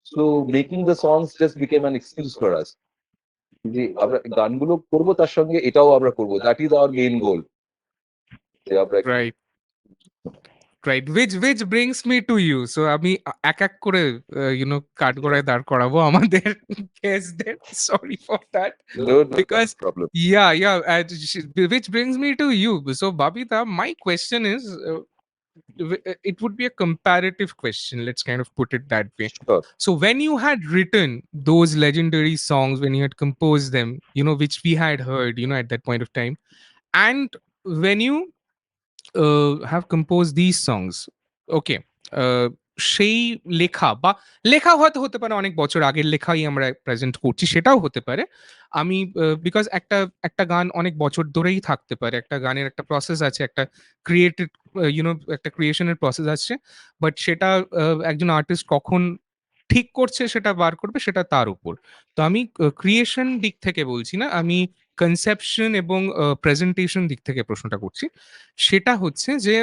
So making the songs just became an excuse for us. যে আমরা গানগুলো করবো, তার সঙ্গে এটাও আমরা করবো, that is our main গোল। যে আমরা right. Right, which brings me to you. So আমি এক এক করে কাঠগড়ায় দাঁড় করাবো আমাদের গেস্টদের, sorry for that, no because problem. yeah, which brings me to you. So Babita, my question is, it would be a comparative question, let's kind of put it that way. Sure. So when you had written those legendary songs, when you had composed them, which we had heard, at that point of time, and when you have composed these songs, okay, সেই লেখা বা লেখা হয়তো হতে পারে অনেক বছর আগের লেখাই আমরা প্রেজেন্ট করছি, সেটাও হতে পারে। আমি বিকজ একটা একটা গান অনেক বছর ধরেই থাকতে পারে, একটা গানের একটা প্রসেস আছে, একটা ক্রিয়েটেড একটা ক্রিয়েশনের প্রসেস আছে, বাট সেটা একজন আর্টিস্ট কখন ঠিক করছে সেটা বার করবে, সেটা তার উপর। তো আমি ক্রিয়েশন দিক থেকে বলছি না, আমি কনসেপশন এবং প্রেজেন্টেশন দিক থেকে প্রশ্নটা করছি। সেটা হচ্ছে যে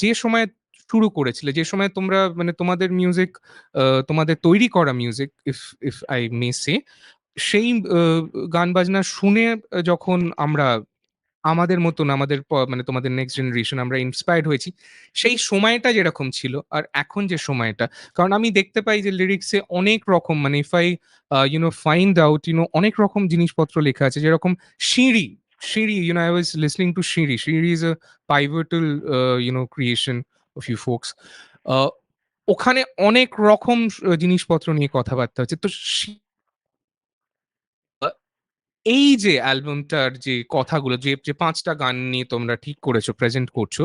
যে সময় শুরু করেছিলে, যে সময় তোমরা মানে তোমাদের মিউজিক, তোমাদের তৈরি করা music, if if I may say, সেই গান বাজনা শুনে যখন আমরা আমাদের মতন আমাদের মানে তোমাদের নেক্সট জেনারেশন আমরা ইন্সপায়ার্ড হয়েছি। সেই সময়টা যেরকম ছিল আর এখন যে সময়টা, কারণ আমি দেখতে পাই যে লিরিক্সে অনেক রকম মানে ইফ আই ফাইন্ড আউট অনেক রকম জিনিসপত্র লেখা আছে। যেরকম সিঁড়ি, সিঁড়ি আই ওয়াজ লিসনিং টু সিঁড়ি। সিঁড়ি is a pivotal creation of you folks. আহ, ওখানে অনেক রকম জিনিসপত্র নিয়ে কথাবার্তা হচ্ছে। তো এই যে অ্যালবামটার যে কথাগুলো, যে ৫ টা গান নিয়ে তোমরা ঠিক করেছো, প্রেজেন্ট করছো,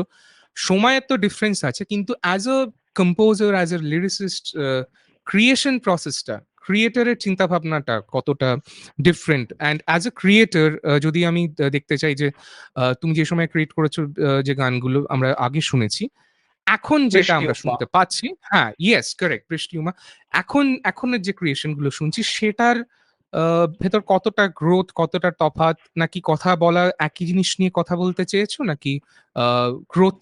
সময়ের তো ডিফারেন্স আছে। কিন্তু as a composer, as a lyricist, creation প্রসেসটা, ক্রিয়েটরের চিন্তাভাবনাটা কতটা different? And as a creator যদি আমি দেখতে চাই যে তুমি যে সময় ক্রিয়েট করেছো, যে গানগুলো আমরা আগে শুনেছি, এখন যেটা বৃষ্টি আমরা উপমা। শুনতে পাচ্ছি, হ্যাঁ, ইয়েস, কারেক্ট, বৃষ্টি উমা। এখনের যে ক্রিয়েশন গুলো শুনছি সেটার ভেতর কতটা গ্রোথ, কতটা তফাৎ, নাকি কথা বলা একই জিনিস নিয়ে কথা বলতে চেয়েছো, নাকি গ্রোথ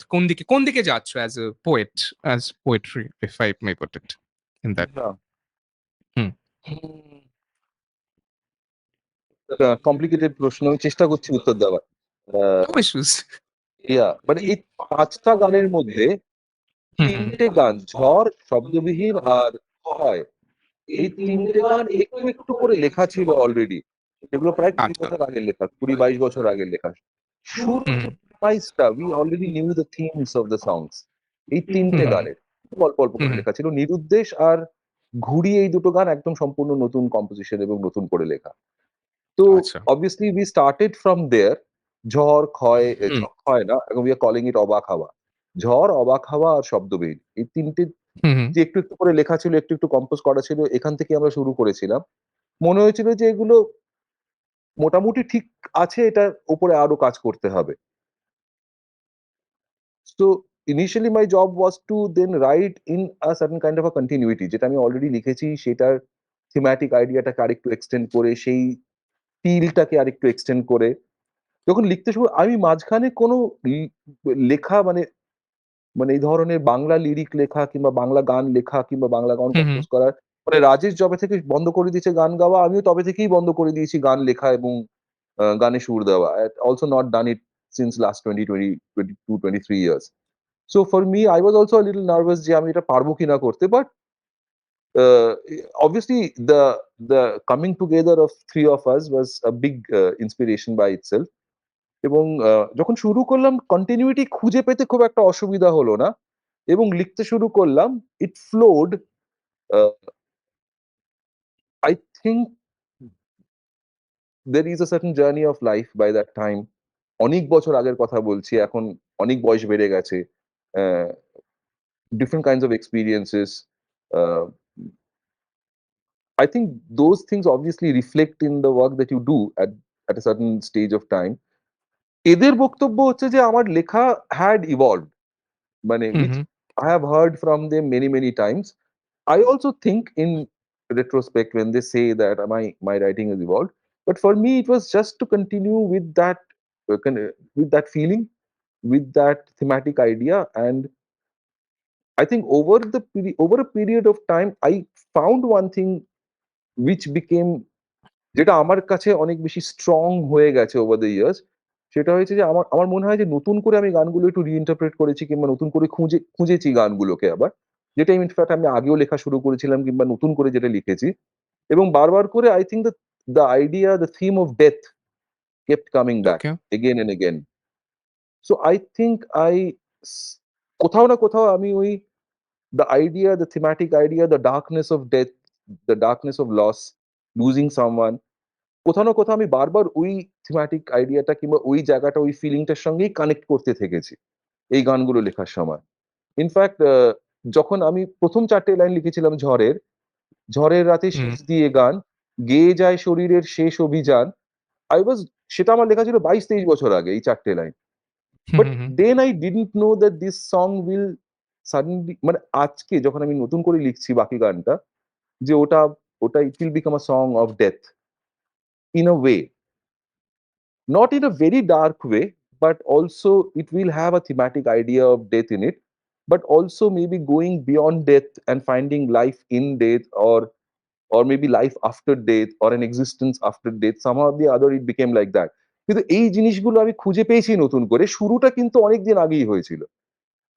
কোন দিকে যাচ্ছ as a poet, as poetry, if I may put it in that? না, হুম। কমপ্লিকেটেড প্রশ্ন, আমি চেষ্টা করছি উত্তর দেওয়ার। No issues. মানে এই 5টা গানের মধ্যে হুম হুম 3টে গান, ঝড়, শব্দবিহীন আর ক্ষয়, এই 3টে গান একটু একটু করে লেখা ছিল অলরেডি। এগুলো প্রায় 20 আচ্ছা। বছর আগের লেখা, 20-22 বছর আগের লেখা। সুর হুম প্রাইসটা we already new the themes of the songs. এই হুম 3টে হুম গানের অল্প অল্প হুম করে লেখা ছিল। নিরুদ্দেশ আর ঘুড়ি, এই দুটো গান একদম সম্পূর্ণ নতুন কম্পোজিশন এবং নতুন করে লেখা। তো আচ্ছা। obviously we started from there. ঝড়, ক্ষয়, হুম ক্ষয় না, এখন we are calling it অবাক হাওয়া। ঝড়, অবাক হাওয়া আর শব্দবেদ, এই 3টে হুম হুম যে একটু একটু করে লেখা ছিল, একটু একটু কম্পোজ করা ছিল, এখান থেকে আমরা শুরু করেছিলাম। মনে হয়েছিল যে এগুলো মোটামুটি ঠিক আছে, এটার উপরে আরো কাজ করতে হবে। So initially my job was to then write in a certain kind of a continuity, যেটা আমি অলরেডি লিখেছি সেটার থিম্যাটিক আইডিয়াটাকে আরেকটু এক্সটেন্ড করে, সেই ফিলটাকে আরেকটু এক্সটেন্ড করে যখন লিখতে শুরু, আমি মাঝখানে কোনো লেখা মানে মানে এই ধরনের বাংলা লিরিক লেখা কিংবা বাংলা গান লেখা কিংবা বাংলা গান হুম হুম কম্পোজ করার, মানে রাজেশ যবে থেকে বন্ধ করে দিয়েছে গান গাওয়া, আমিও তবে থেকেই বন্ধ করে দিয়েছি গান লেখা এবং গানে সুর দেওয়া। Also not done it since last 22-23 years. So for me I was also little nervous যে আমি এটা পারবো কিনা করতে, but obviously the coming together of three of us was a big inspiration by itself. এবং যখন শুরু করলাম কন্টিনিউইটি খুঁজে পেতে খুব একটা অসুবিধা হলো না এবং লিখতে শুরু করলাম, it flowed. I think there is a certain journey of life by that time. অনেক বছর আগের কথা বলছি, এখন অনেক বয়স বেড়ে গেছে, different kinds of experiences. I think those things obviously reflect in the work that you do at a certain stage of time. এদের বক্তব্য হচ্ছে যে আমার লেখা had evolved, মানে হুম which hmm I have heard from them many times. I also think in retrospect when they say that my writing has evolved, but for me it was just to continue with that feeling, with that thematic idea. And I think over a period of time I found one thing which became, যেটা আমার কাছে অনেক বেশি strong হয়ে গেছে over the years. সেটা হয়েছে যে আমার আমার মনে হয় যে নতুন করে আমি গানগুলো একটু রিইন্টারপ্রেট করেছি কিংবা নতুন করে খুঁজেছি গানগুলোকে আবার। যেটা ইনফ্যাক্ট আমি আগেও লেখা শুরু করেছিলাম কিংবা নতুন করে যেটা লিখেছি। এবং বারবার করে I think the idea, the theme of death kept coming back okay. Again and again. So I think কোথাও না কোথাও আমি ওই the idea, the thematic idea, the darkness of death, the darkness of loss, losing someone, কোথাও না কোথাও আমি বারবার ওই থিমেটিক আইডিয়াটা কিংবা ওই জায়গাটা, ওই ফিলিংটার সঙ্গেই কানেক্ট করতে থেকেছি এই গানগুলো লেখার সময়। ইনফ্যাক্ট যখন আমি প্রথম 4টে লাইন লিখেছিলাম ঝড়ের, ঝড়ের রাতে হুম শেষ দিয়ে গান, গেয়ে যায় শরীরের শেষ অভিযান, আই ওয়াজ, সেটা আমার লেখা ছিল 22-23 বছর আগে এই 4টে line. Hmm but hmm hmm then I didn't know that this song will suddenly, মানে আজকে যখন আমি নতুন করে লিখছি বাকি গানটা, যে ওটা ওটা it will become a song of death in a way, not in a very dark way, but also it will have a thematic idea of death in it, but also maybe going beyond death and finding life in death, or maybe life after death or an existence after death. Somehow or the other, it became like that. কিন্তু এই জিনিসগুলো আমি খুঁজে পেয়েছি নতুন করে। শুরুটা কিন্তু অনেকদিন আগেই হয়েছিল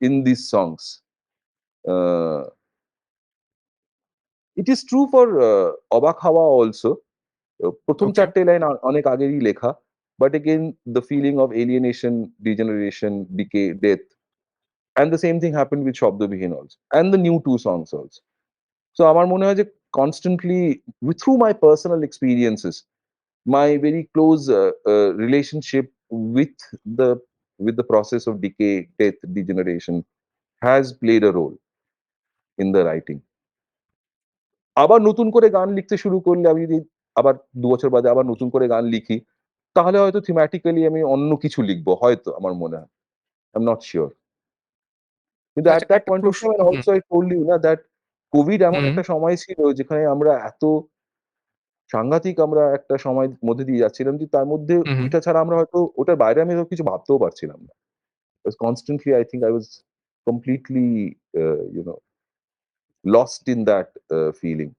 in this songs. It is true for অবাক হাওয়া অলসো। প্রথম ওকে। ৪ টে লাইন অনেক আগেরই লেখা। But again the feeling of alienation, degeneration, decay, death, and the same thing happened with শব্দবিহীন also and the new 2 songs also. So আমার মনে হয় যে constantly through my personal experiences, my very close relationship with the with the process of decay, death, degeneration has played a role in the writing. আবার নতুন করে গান লিখতে শুরু করলে আমি যদি আবার ২ বছর বাদে আবার নতুন করে গান লিখি, তাহলে হয়তো thematically আমি অন্য কিছু লিখবো হয়তো আমার মনে হয়। I'm not sure. কিন্তু at আচ্ছা, that একটা point of প্রশ্ন। time and hmm, also I told you না that কোভিড এমন হুম, একটা সময় ছিল যেখানে আমরা এত সাংঘাতিক আমরা একটা সময়ের মধ্যে দিয়ে যাচ্ছিলাম যে তার মধ্যে হুম, হুম। ওইটা ছাড়া আমরা হয়তো ওটার বাইরে আমি হয়তো কিছু ভাবতেও পারছিলাম না। Because constantly I think I was completely you know lost in that feeling.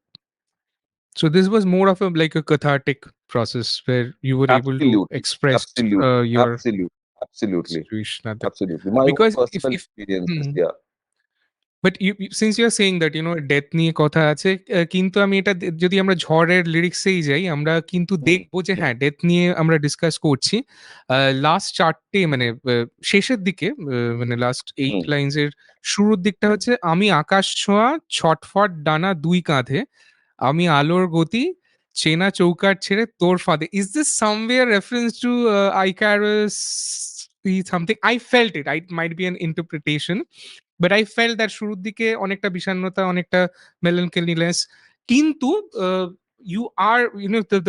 So this was more of a like a cathartic process where you were able to Absolutely, express absolutely, your absolutely, situation at that. absolutely. My own Because personal if experiences, hmm, yeah. But since you are saying that death নিয়ে কথা আছে, কিন্তু আমি এটা যদি আমরা ঝড়ের লিরিক্সেই যাই, আমরা কিন্তু হুম, দেখবো যে হ্যাঁ, ডেথ নিয়ে আমরা ডিসকাস করছি। লাস্ট ৪ টে মানে শেষের দিকে, মানে লাস্ট 8 হুম, লাইনস এর শুরুর দিকটা হচ্ছে, আমি আকাশ ছোঁয়া ছটফট ডানা ২ কাঁধে, আমি আলোর গতি চেনা চৌকাঠ ছেড়ে তোর ফাঁদে। Is this somewhere reference to Icarus something? I felt it might be an interpretation, but I felt that শুরুর দিকে অনেকটা বিষণ্ণতা, অনেকটা মেলানকলিনেস। কিন্তু you are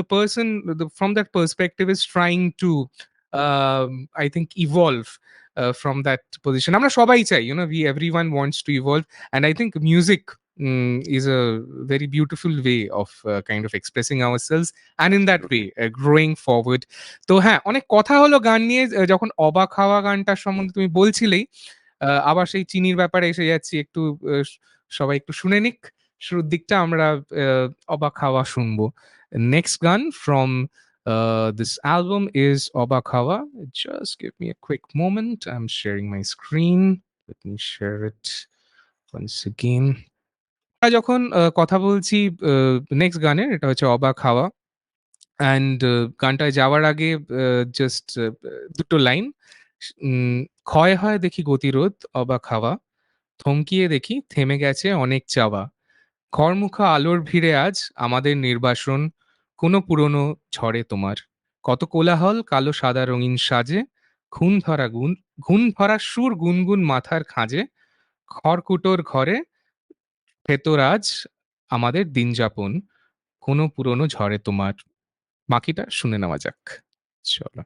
the person from that perspective is trying to I think evolve from that position. আমরা সবাই চাই, we everyone wants to evolve, and I think music is a very beautiful way of kind of expressing ourselves, and in that way absolutely. growing forward. তো হ্যাঁ, অনেক কথা হলো গান নিয়ে। যখন অবাক হাওয়া গানটার সম্বন্ধে তুমি বলছিলেই, আবার সেই চিনির ব্যাপারে এসে যাচ্ছি। একটু সবাই একটু শুনে নিক। শুরুর দিকটা আমরা অবাক হাওয়া শুনবো। নেক্সট গান ফ্রম this album is অবাক হাওয়া. Just give me a quick moment. I'm sharing my screen. Let me share it once again. যখন কথা বলছি নেক্সট গানের, এটা হচ্ছে অবাক হাওয়া। অ্যান্ড গানটায় যাওয়ার আগে জাস্ট ২ টো লাইন। ক্ষয় হয় দেখি গতিরোধ অবাক হাওয়া, থমকিয়ে দেখি থেমে গেছে অনেক চাওয়া, ঘরমুখা আলোর ভিড়ে আজ আমাদের নির্বাসন, কোনো পুরনো ঝড়ে তোমার, কত কোলাহল কালো সাদা রঙিন সাজে, ঘুণ ধরা সুর গুনগুন মাথার খাঁজে, খড়কুটোর ঘরে ভেতর আজ আমাদের দিন যাপন, কোনো পুরনো ঝড়ে তোমার। বাকিটা শুনে নেওয়া যাক। চলো।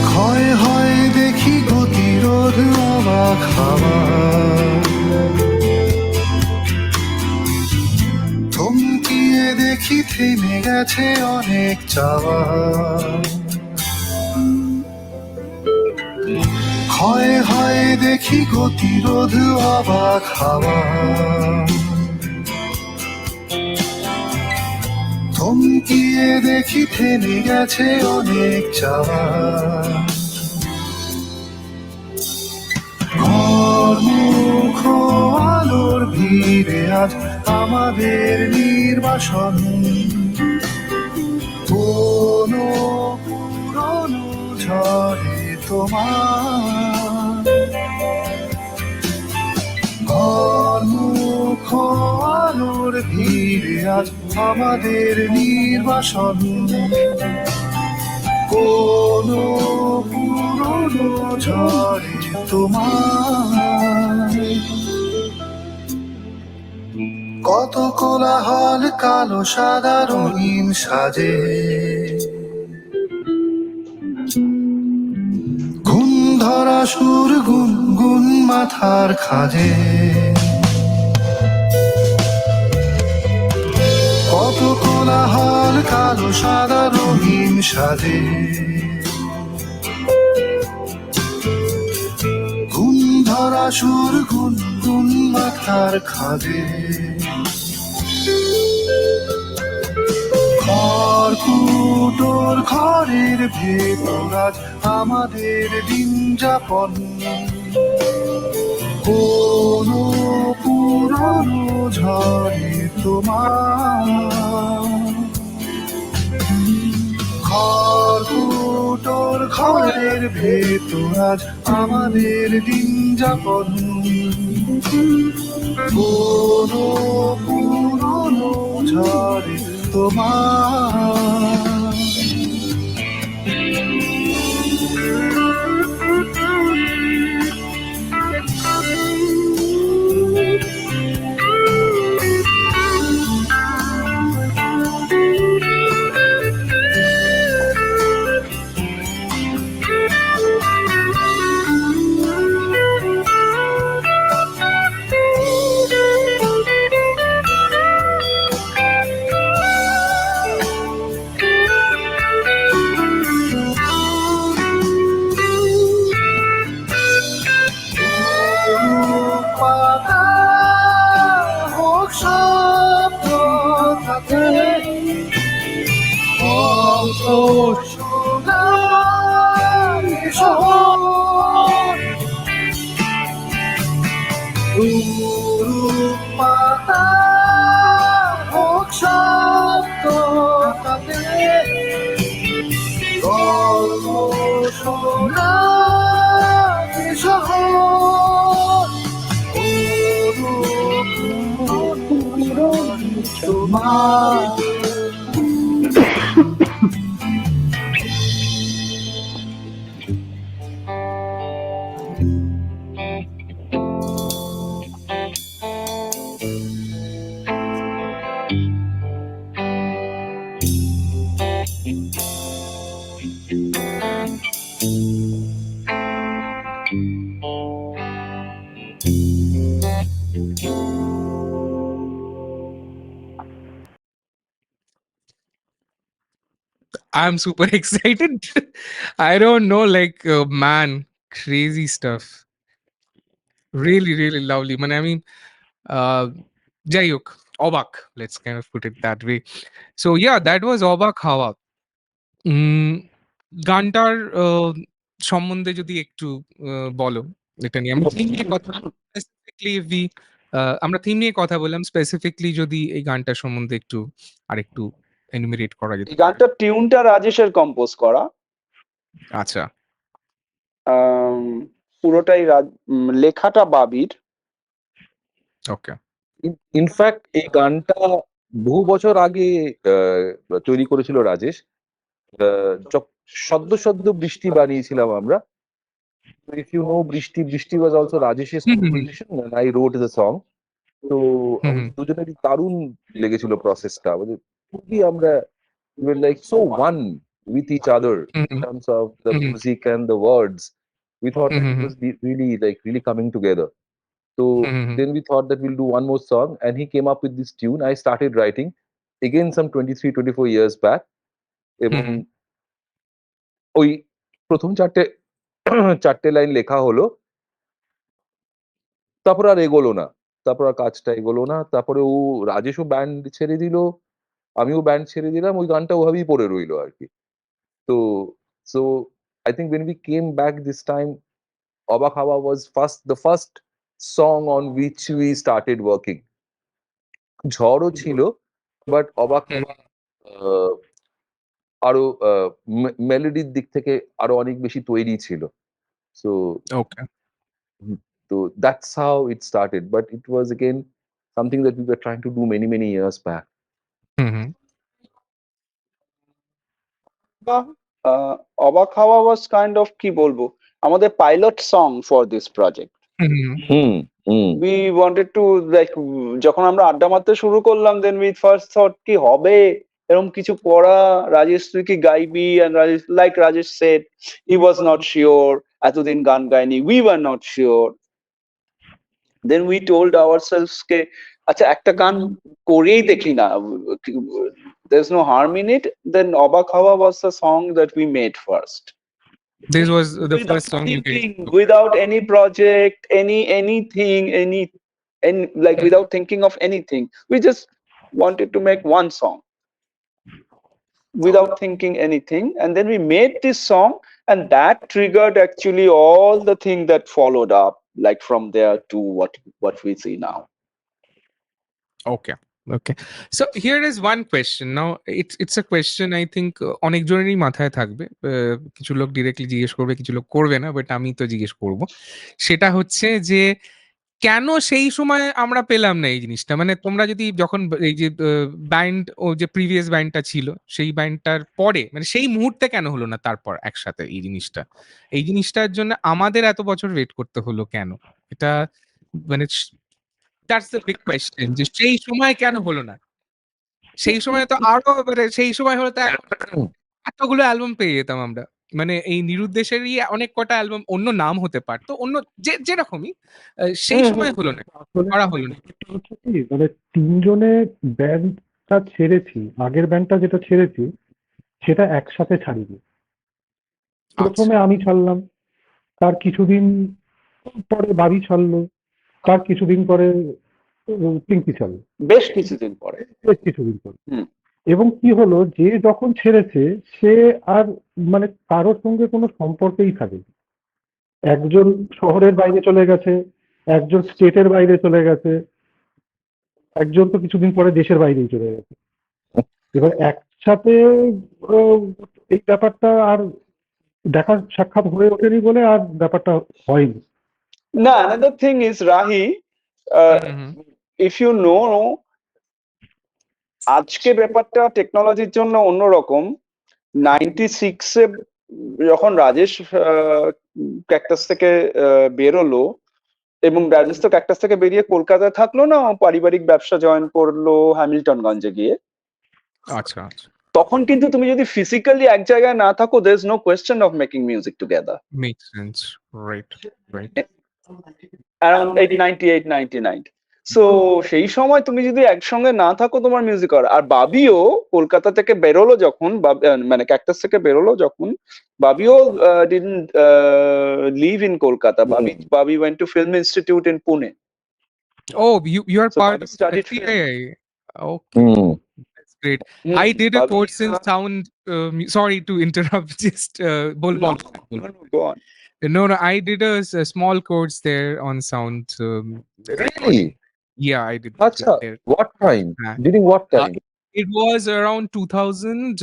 ক্ষয় হয় দেখি গতিরোধ অবাক হাওয়া, থমকিয়ে দেখি থেমে গেছে অনেক চাওয়া। ক্ষয় হয় দেখি গতিরোধ অবাক হাওয়া, থমকিয়ে দেখি থেমে গেছে অনেক চাওয়া। ঘরমুখ আলোর ভিড়ে আজ আমাদের নির্বাসন, কোনো পুরনো ঝড়ে তোমার, ঘরমুখ আলোর ভিড়ে আজ আমাদের নির্বাসন, কোনো পুরনো ঝড়ে তোমার, কত কোলাহল কালো সাদা রঙিন সাজে, ঘুম ধরা সুর গুনগুন মাথার খাজে, কত কোলাহল কালো সাদা রঙিন সাজে, গুন ধরা সুর গুনগুন মাথার খাজে, খড়কুটোর ঘরের ভেতর আজ আমাদের দিন যাপন, কোনো পুরনো ঝড়ে তোমার, খড়কুটোর ঘরের ভেতর আজ আমাদের দিন যাপন, কোনো পুরনো ঝড়ে তোমার। পাতা হোক শব্দ থাকে, অন্ত সোনার শহর, পাতা হোক শব্দ থাকে, গল্প সোনার শহর, তোমার। I'm super excited. I don't know, like, man, crazy stuff. Really, really lovely. Man, I mean, যাই হোক, অবাক. Let's kind of put it that way. So yeah, that was অবাক হাওয়া. উম গানটার সম্বন্ধে যদি একটু বলো এটা নিয়ে। আমরা থিম নিয়ে কথা স্পেসিফিকলি আমরা থিম নিয়ে কথা বললাম। স্পেসিফিকলি যদি এই গানটার সম্বন্ধে একটু আরেকটু এনুমেরেট করা যেত। এই গানটার টিউনটা রাজেশের কম্পোজ করা, আচ্ছা। পুরোটাই লেখাটা বাবির। ওকে। ইনফ্যাক্ট এই গানটা বহু বছর আগে তৈরি করেছিল রাজেশ। সদ্য সদ্য বৃষ্টি বানিয়েছিলাম আমরা। ইফ ইউ নো বৃষ্টি, বৃষ্টি ওয়াজ অলসো রাজেশের composition and I wrote the song. তো দুজনেরই দারুণ লেগেছিল প্রসেসটা। খুবই আমরা we were like so one with each other in terms of the music and the words. We thought that it was really coming together. So then we thought that we'll do one more song, and he came up with this tune. I started writing again some 23-24 years back. এবং ওই প্রথম চারটে line লেখা হলো, তারপর আর এগোলো না, তারপর আর কাজটা এগোলো না। তারপরে রাজেশও ব্যান্ড ছেড়ে দিল, আমিও ব্যান্ড ছেড়ে দিলাম, ওই গানটা ওভাবেই পড়ে রইলো আর কি। তো so I think when we came back this time, অবাক হাওয়া was the first song on which we started working. ঝড়ও ছিল, বাট অবাক হাওয়া আরো মেলোডির দিক থেকে আরো অনেক বেশি তৈরি ছিল। So okay. So that's how it started, but it was again something that we were trying to do many years back. অবাক হাওয়া ওয়াজ কাইন্ড অফ, কি বলবো, আমাদের pilot song for this project. We wanted to like, যখন আমরা আড্ডা মারতে শুরু করলাম, দেন উই ফার্স্ট থট কি হবে এরকম কিছু করা, রাজেশ তুই কি গাইবি, এন্ড Rajesh, like Rajesh said, he was not sure. এতদিন গান গাইনি, we were not sure. Then we told ourselves কে আচ্ছা একটা গান করেই দেখি না, there's no harm in it. Then অবাক হওয়া was the song that we made first, This was the without first song you thinking, guys. without any project, anything, and like without thinking of anything. We just wanted to make one song without thinking anything, and then we made this song, and that triggered actually all the thing that followed up, like from there to what we see now. Okay. Okay. So here is one question. Now it's a question I think অনেক জনেরই মাথায় থাকবে। কিছু লোক directly জিজ্ঞেস করবে, কিছু লোক করবে না, বাট আমি তো জিজ্ঞেস করব। সেটা হচ্ছে যে কেন সেই সময় আমরা পেলাম না এই জিনিসটা? মানে তোমরা যদি যখন এই যে ব্যান্ড ও যে প্রিভিয়াস ব্যান্ডটা ছিল সেই ব্যান্ডটার পরে মানে সেই মুহূর্তে কেন হলো না তারপর একসাথে এই জিনিসটা? এই জিনিসটার জন্য আমাদের এত বছর ওয়েট করতে হলো কেন? এটা মানে দ্যাটস দ্য বিগ কোয়েশ্চেন যে সেই সময় কেন হলো না? সেই সময় তো আরো মানে সেই সময় হলে তো এতগুলো অ্যালবাম পেয়ে যেতাম আমরা। মানে এই নিরুদ্দেশেরই অনেক কটা অ্যালবাম অন্য নাম হতে পারতো, অন্য যেরকমই সেই সময় হলো না, আসলে করা হলো না। ব্যাপারটা হচ্ছে কি, মানে তিনজনে ব্যান্ডটা ছেড়েছি, আগের ব্যান্ডটা যেটা ছেড়েছি সেটা একসাথে ছাড়িনি। প্রথমে আমি ছাড়লাম, তার কিছুদিন পরে বাড়ি ছাড়লো, তার কিছুদিন পরে পিঙ্কি ছাড়লো, বেশ কিছুদিন পরে। বেশ কিছুদিন পরে। হুম। এবং কি হলো, যে যখন ছেড়েছে সে আর মানে কারোর সঙ্গে কোনো সম্পর্কেই থাকেনি। একজন শহরের বাইরে চলে গেছে, একজন স্টেটের বাইরে চলে গেছে, একজন তো কিছুদিন পরে দেশের বাইরেই চলে গেছে। এবার একসাথে আহ, এই ব্যাপারটা আর দেখা সাক্ষাৎ হয়ে ওঠেনি বলে আর ব্যাপারটা হয়নি। না, another thing is Rahi, if you know, আজকে ব্যাপারটা টেকনোলজির জন্য অন্যরকম। 96-এ যখন রাজেশ ক্যাকটাস থেকে বেরোলো, এবং রাজেশ তো ক্যাকটাস থেকে বেরিয়ে কলকাতায় থাকলো না, ও পারিবারিক ব্যবসা জয়েন করলো হ্যামিল্টনগঞ্জে গিয়ে। আচ্ছা আচ্ছা, তখন কিন্তু তুমি যদি ফিজিক্যালি এক জায়গায় না থাকো, there is no question of making music together. Make sense, right right. Around 98, 99. So সেই সময় তুমি যদি একসঙ্গে না থাকো, তোমার মিউজিক আর বাবিও কলকাতা থেকে বেরোলো যখন, মানে ক্যাকটাস থেকে বেরোলো যখন, বাবিও didn't live in Kolkata. Babi went to Film Institute in Pune. Oh, you are So part Bobby of studied FTII. Okay, that's great. I did a Bobby, course in sound. Sorry to interrupt. Just bol no, bol. go on. No, I did a small course there on sound. Really? Yeah, I did Acha, there. what time? Yeah. During what time? It was around 2000,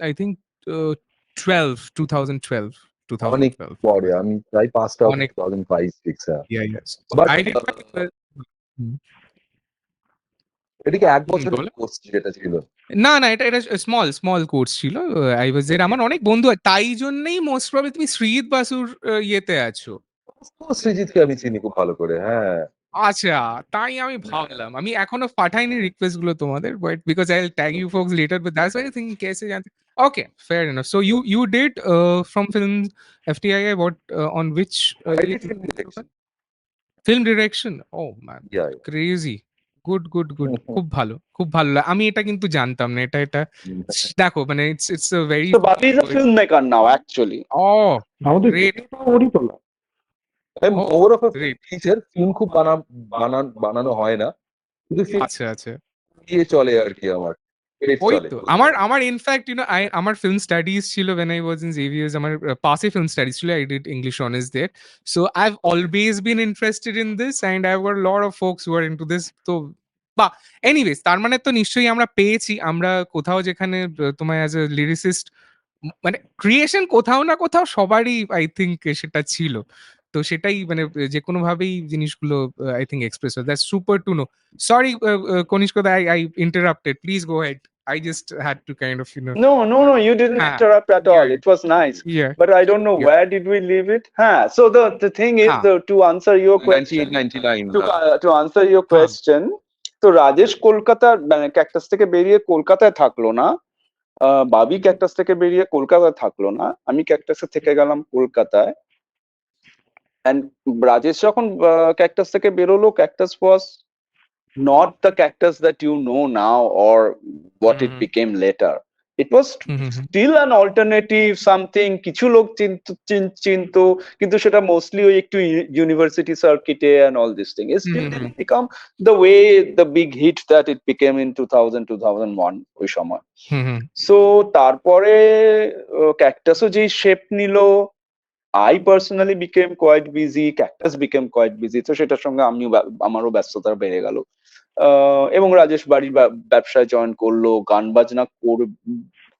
I think 2012. অনেক পরে, আমি প্রায় passed out অনেক- 2005-6 Yeah, yes. But, I did. এটা কি এক বছরের বলো। কোর্স যেটা ছিল? না না, এটা এটা স্মল কোর্স ছিল। আই ওয়াজ দেয়ার। আমার অনেক বন্ধু তাই জন্যই মোস্ট প্রবাবলি তুমি শ্রীজিৎ বাসুর ইয়েতে আছো। সৃজিতকে আমি চিনি খুব ভালো করে, হ্যাঁ। আচ্ছা, তাই আমি ভাবলাম। আমি এখনো পাঠাইনি রিকোয়েস্ট গুলো তোমাদের, but because I will tag you folks later, but that's why I think কেসে জানতে। Okay, fair enough. So you did from film FTII what on which film direction? Oh man, Yeah, crazy. Good খুব ভালো, খুব ভালো। আমি এটা কিন্তু জানতাম না। এটা দেখো মানে it's a very So Bobby is a filmmaker now, actually. আমাদের গ্রেট। ওরই তো না। More of a great. Teacher, film খুব বানানো হয় না, কিন্তু ফিল্ম আচ্ছা আচ্ছা, দিয়ে চলে আর কি আমার। Credit ওই চলে। তো আমার ইনফ্যাক্ট আমার ফিল্ম স্টাডিজ ছিল when I was in Xavier's, আমার পাশে ফিল্ম স্টাডিজ ছিল। I did English honors there, so I've always been interested in this and I've got a lot of folks who are into this. তো বা anyways, তার মানে তো নিশ্চয়ই আমরা পেয়েছি, আমরা কোথাও যেখানে তোমার অ্যাজ এ লিরিসিস্ট মানে ক্রিয়েশন কোথাও না কোথাও সবারই আই থিঙ্ক সেটা ছিল। তো সেটাই মানে যে কোনো ভাবেই জিনিসগুলো আই থিঙ্ক এক্সপ্রেস হয়। That's super to know. Sorry, Kanishka, I interrupted. Please go ahead. I just had to kind of, No, you didn't Ah, interrupt at all. yeah. It was nice. Yeah. But I don't know Yeah. where did we leave it. So the thing is, to answer your question, 1999 to answer your question, তো রাজেশ কলকাতা মানে cactus থেকে বেরিয়ে কলকাতায় থাকলো না, বাবি cactus থেকে বেরিয়ে কলকাতায় থাকলো না, আমি ক্যাকটাসে থেকে গেলাম কলকাতায়। and Rajesh যখন ক্যাকটাস থেকে বেরোলো, cactus was not the cactus that you know now or what it became later. It was still an alternative something, কিছু লোক চিনতো, কিন্তু সেটা মোস্টলি ওই একটু ইউনিভার্সিটি সার্কিটে and all this thing. It still didn't become the way the big hit that it became in 2000-2001 ওই সময়. So তারপরে ক্যাকটাসও যেই শেপ নিল, I personally became quite busy, Cactus became quite busy, তো সেটার সঙ্গে আমারও ব্যস্ততা বেড়ে গেল। এবং রাজেশ বাড়ির ব্যবসায় জয়েন করলো, গান বাজনা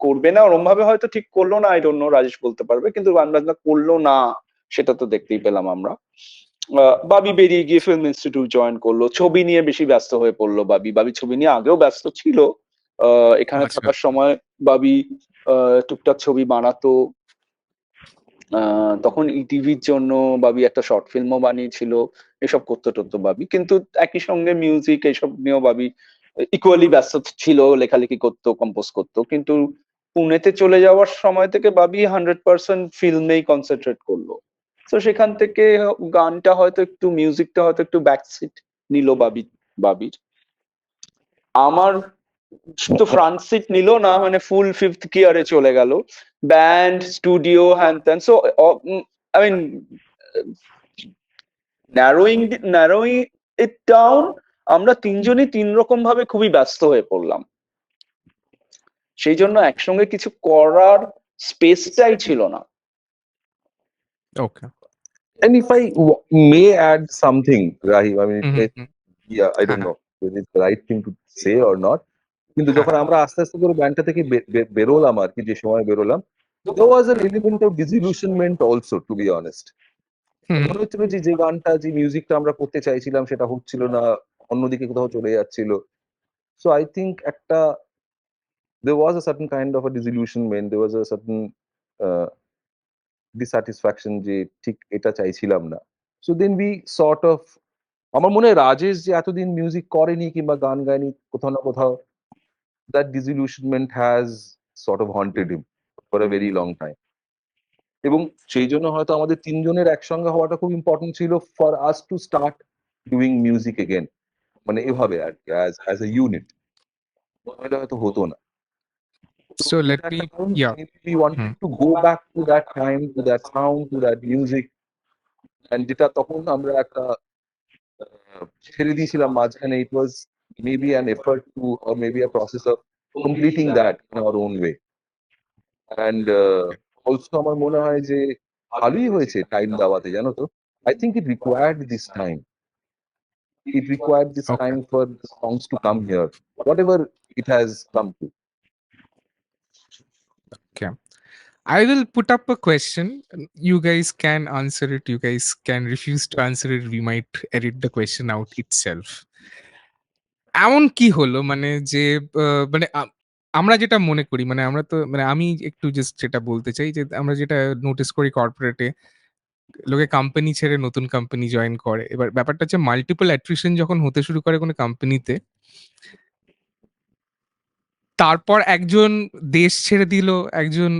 করবে না ওরম ভাবে হয়তো ঠিক করলো না, আই ডোন্ট নো, রাজেশ বলতে পারবে, কিন্তু গান বাজনা করলো না সেটা তো দেখতেই পেলাম আমরা। বাবি বেরিয়ে গিয়ে ফিল্ম ইনস্টিটিউট জয়েন করলো, ছবি নিয়ে বেশি ব্যস্ত হয়ে পড়লো বাবি ছবি নিয়ে আগেও ব্যস্ত ছিল, এখানে থাকার সময় বাবি টুকটাক ছবি বানাতো। তখন ইটিভির জন্য বাবি একটা শর্ট ফিল্মও বানিয়েছিল, এসব করতে টরতো বাবি, কিন্তু একই সঙ্গে মিউজিক এইসব নিয়েও বাবি ইকুয়ালি ব্যস্ত ছিল, লেখালেখি করতো, কম্পোজ করতো। কিন্তু পুনেতে চলে যাওয়ার সময় থেকে বাবি 100% ফিল্মেই কনসেন্ট্রেট করলো। তো সেখান থেকে গানটা হয়তো একটু, মিউজিকটা হয়তো একটু ব্যাকসিট নিল বাবির। আমার তো ফ্রন্ট সিট নিল না, মানে ফুল ফিফথ গিয়ারে চলে গেল, ব্যান্ড, স্টুডিও, হ্যান ত্যান। So I mean narrowing it down, আমরা তিনজনই তিন রকম ভাবে খুবই ব্যস্ত হয়ে পড়লাম, সেই জন্য একসঙ্গে কিছু করার স্পেসটাই ছিল না। Okay. And if I may add something, Rahi, I mean, yeah, I don't know whether it's the right thing to say or not. কিন্তু যখন আমরা আস্তে আস্তে করে ব্যান্ডটা থেকে বেরোলাম আর কি, যে সময় বেরোলাম, there was an element of disillusionment also, to be honest. মনে হচ্ছিল যে গানটা, যে মিউজিকটা আমরা করতে চাইছিলাম সেটা হচ্ছিল না, অন্যদিকে কোথাও চলে যাচ্ছিল। So I think there was a certain kind of a disillusionment, there was a certain dissatisfaction যে ঠিক এটা চাইছিলাম না। So then we sort of, আমার মনে হয় রাজেশ যে এতদিন মিউজিক করেনি কিংবা গান গায়নি, কোথাও না কোথাও that disillusionment has sort of haunted him for a very long time. এবং সেই জন্য হয়তো আমাদের তিনজনের একসঙ্গে হওয়াটা খুব ইম্পর্টেন্ট ছিল for us to start doing music again, মানে এভাবে আর কি, as a unit, এটা হয়তো হতো না। So let me, yeah, we wanted to go back to that time, to that sound, to that music, and যেটা তখন আমরা একটা ছেড়ে দিয়েছিলাম মাঝখানে, it was maybe an effort to, or maybe a process of completing that in our own way. And also আমার মনে হয় যে ভালোই হয়েছে টাইম দেওয়াতে, জানো তো, I think it required this time. It required this time for the songs to come here, whatever it has come to. okay. I will put up a question. You guys can answer it. You guys can refuse to answer it. We might edit the question out itself. এমন কি হলো মানে যে মানে আমরা যেটা মনে করি, মানে আমরা তো, মানে আমি একটু জাস্ট যেটা বলতে চাই যে আমরা যেটা নোটিস করি কর্পোরেটে, লোকে কোম্পানি ছেড়ে নতুন কোম্পানি জয়েন করে। এবার ব্যাপারটা হচ্ছে মাল্টিপল অ্যাট্রিশন যখন হতে শুরু করে কোনো কোম্পানিতে, তারপর একজন দেশ ছেড়ে দিল, একজন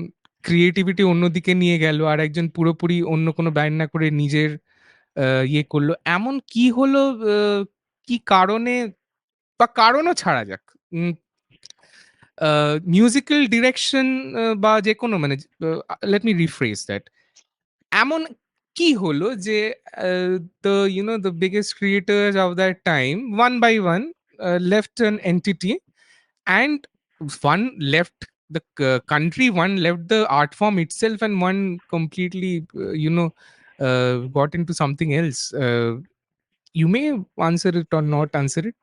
ক্রিয়েটিভিটি অন্যদিকে নিয়ে গেল, আর একজন পুরোপুরি অন্য কোনো ব্যান্ড না করে নিজের ইয়ে করলো। এমন কি হলো, কি কারণে, বা কারণও ছাড়া যাক, মিউজিক্যাল ডিরেকশন বা যে কোনো, মানে লেট মি রিফ্রেজ দ্যাট, এমন কি হলো যে the biggest creators of that time one by one left an entity, and one left the country, one left the art form itself, and one completely got into something else. You may answer it or not answer it,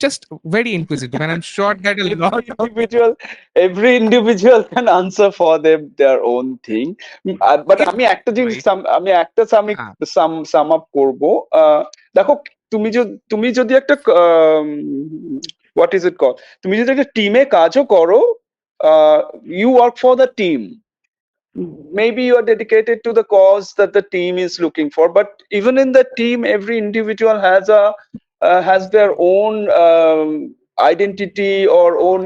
just very inquisitive, and I'm sure that a lot of every individual can answer for them their own thing. But আমি একটা জিনিস, আমি একটা sum up করবো। দেখো, তুমি যদি একটা what is it called, তুমি যদি একটা টিমে কাজও করো, you work for the team, maybe you are dedicated to the cause that the team is looking for, but even in the team every individual has their own identity or own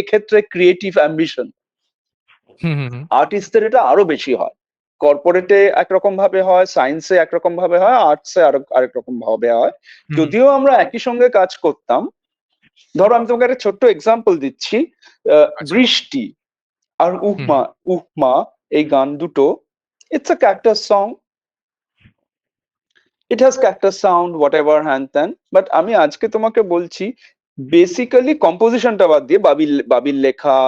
এক্ষেত্রে creative ambition. আর্টিস্টদের এটা আরো বেশি হয়, কর্পোরেটে একরকম ভাবে হয়, সায়েন্সে একরকম ভাবে হয়, আর্টসে আরেক রকম ভাবে হয়। হুম, যদিও আমরা একই সঙ্গে কাজ করতাম, ধরো আমি তোমাকে একটা ছোট্ট এক্সাম্পল দিচ্ছি। আচ্ছা, বৃষ্টি আর হুম, উহমা উহমা এই গান দুটো, it's a cactus song, it has cactus sound what ever হ্যান ত্যান, বাট আমি আজকে তোমাকে বলছি বেসিক্যালি কম্পোজিশনটা বাদ দিয়ে বাবির লেখা,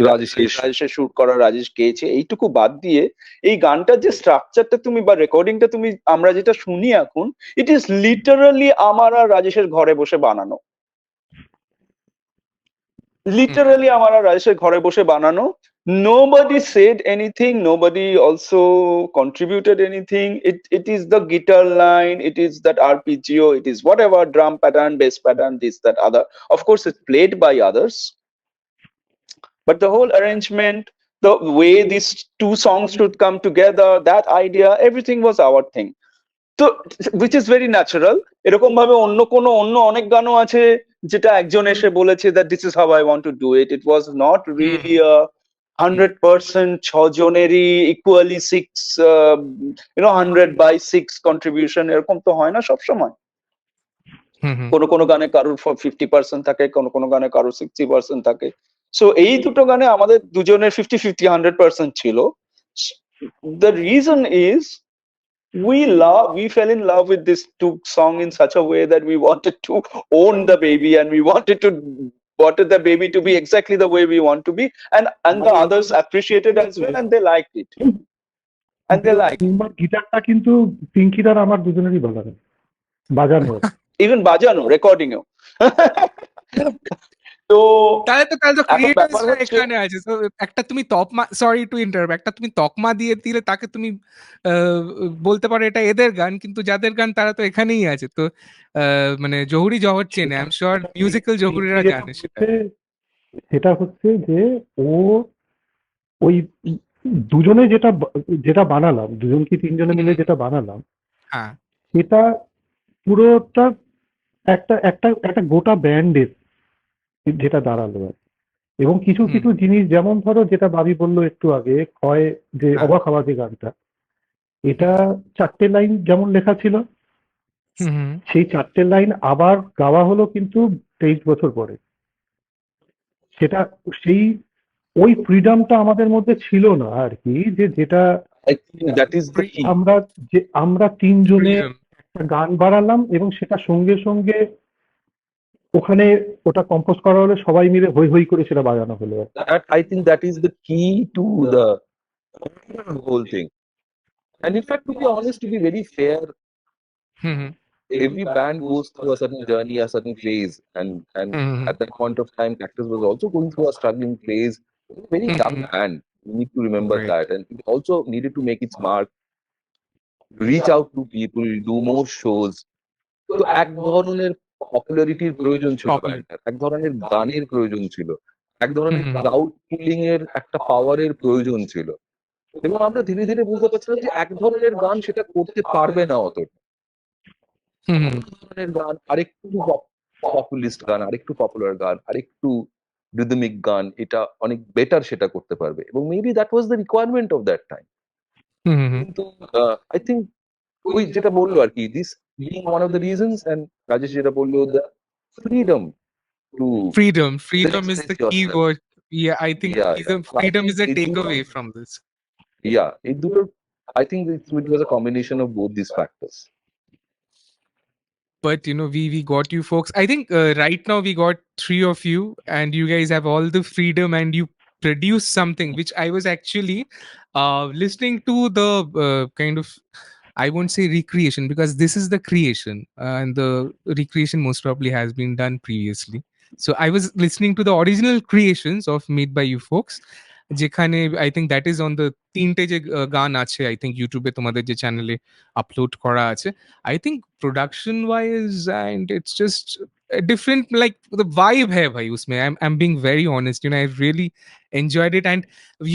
রাজেশের শুট করা, রাজেশ গেয়েছে, এইটুকু বাদ দিয়ে এই গানটার যে স্ট্রাকচারটা তুমি বা রেকর্ডিংটা তুমি আমরা যেটা শুনি এখন, ইট ইজ লিটারালি আমার আর রাজেশের ঘরে বসে বানানো, হুম, লিটারালি আমার আর রাজেশের ঘরে বসে বানানো। Nobody said anything, nobody also contributed anything. It is the guitar line, it is that arpeggio, it is whatever drum pattern, bass pattern, this, that, other. Of course, it's played by others, but the whole arrangement, the way these two songs should come together, that idea, everything was our thing. তো which is very natural. এরকম ভাবে অন্য অনেক গানও আছে যেটা একজন এসে বলেছে that this is how I want to do it, it was not really 100% ছজনেরই ইকুয়ালি 100/6 কন্ট্রিবিউশন, এরকম তো হয় না সবসময়। হুম, হুম, কোনো গানে কারোর 50% থাকে, কোনো গানে কারোর 60% থাকে। সো এই দুটো গানে আমাদের দুজনের 50-50 100% ছিল। The reason is we fell in love with this two song in such a way that we wanted to own the baby, and we wanted the baby to be exactly the way we want to be, and the others appreciated as well, and they liked it, and they liked it. গিটারটা কিন্তু পিঙ্কিদার আমার দুজনেরই বাজানো Even বাজানো recording এও। তো তাহলে তো এখন ব্যাপার ক্রিয়েটার্সরা হচ্ছে, এখানে আছে। তো একটা তুমি তকমা, সরি টু ইন্টারাপ্ট, একটা তুমি তকমা দিয়ে দিলে তাকে তুমি বলতে পারো এটা এদের গান, কিন্তু যাদের গান তারা তো এখানেই আছে। তো মানে জহুরি জহর চেনে, আই এম শিওর মিউজিক্যাল জহুরিরা জানে সেটা। সেটা হচ্ছে যে ও ওই দুজনে যেটা বানালাম, দুজন কি তিনজনে মিলে যেটা বানালাম, হ্যাঁ, সেটা পুরোটা একটা একটা একটা গোটা ব্যান্ডের যেটা দাঁড়ালো আর কি। এবং কিছু কিছু জিনিস, যেমন ধরো যেটা বাবি বললো একটু আগে, ক্ষয় যে হ্যাঁ, অবাক হওয়া যে গানটা, এটা 4টে লাইন যেমন লেখা ছিল, হুম, হুম, সেই 4টে লাইন আবার গাওয়া হলো কিন্তু 23 বছর পরে। সেটা সেই ওই ফ্রিডমটা আমাদের মধ্যে ছিল না আর কি, যেটা I think that is the key. আমরা তিনজনে freedom. একটা গান বানালাম এবং সেটা সঙ্গে সঙ্গে ওখানে ওটা কম্পোজ করা হলে সবাই মিলে হই হই করে সেটা বাজানো হলো। That I think that is the key to the whole thing. And in fact, to be honest, to be very fair, hmm, hmm, every band goes through a certain journey, a certain phase, and hmm, hmm, at that point of time, Cactus was also going through a struggling phase. It was a very young band. You need to remember Right. that, and it also needed to make its mark, reach out to people, do more shows. তো এক ধরনের পপুলারিটির প্রয়োজন ছিল Popular. ব্যান্ডটার, এক ধরনের গানের প্রয়োজন ছিল, এক ধরনের হুম, হুম, ক্রাউড পুলিং এর একটা পাওয়ারের প্রয়োজন ছিল। এবং আমরা ধীরে ধীরে বুঝতে পারছিলাম যে এক ধরনের গান সেটা করতে পারবে না অতটা। হুম, হুম, অন্য ধরনের গান, আরেকটু পপুলিস্ট গান, আরেকটু পপুলার গান, আরেকটু রিদমিক গান, এটা অনেক বেটার সেটা করতে পারবে। এবং maybe that was the requirement of that time. Hmm, hmm, কিন্তু আই থিঙ্ক ওই যেটা বললো আর কি, this being one of the reasons, and Rajesh যেটা বললো, the freedom to freedom is express the key yourself. word. Yeah, I think Yeah, yeah. So I freedom think is a এই দুটো, takeaway from this. yeah, এই দুটো, I think it was a combination of both these factors. But we got you folks. I think right now we got three of you, and you guys have all the freedom, and you produce something which I was actually listening to the kind of, I won't say recreation, because this is the creation, and the recreation most probably has been done previously. So I was listening to the original creations of Made by You folks, যেখানে I think that is on the তিনটে যে গান আছে, I think ইউটিউবে তোমাদের যে চ্যানেলে upload করা আছে। I think production wise, and it's just a different, like the vibe hai bhai usme. I'm being very honest, I really enjoyed it, and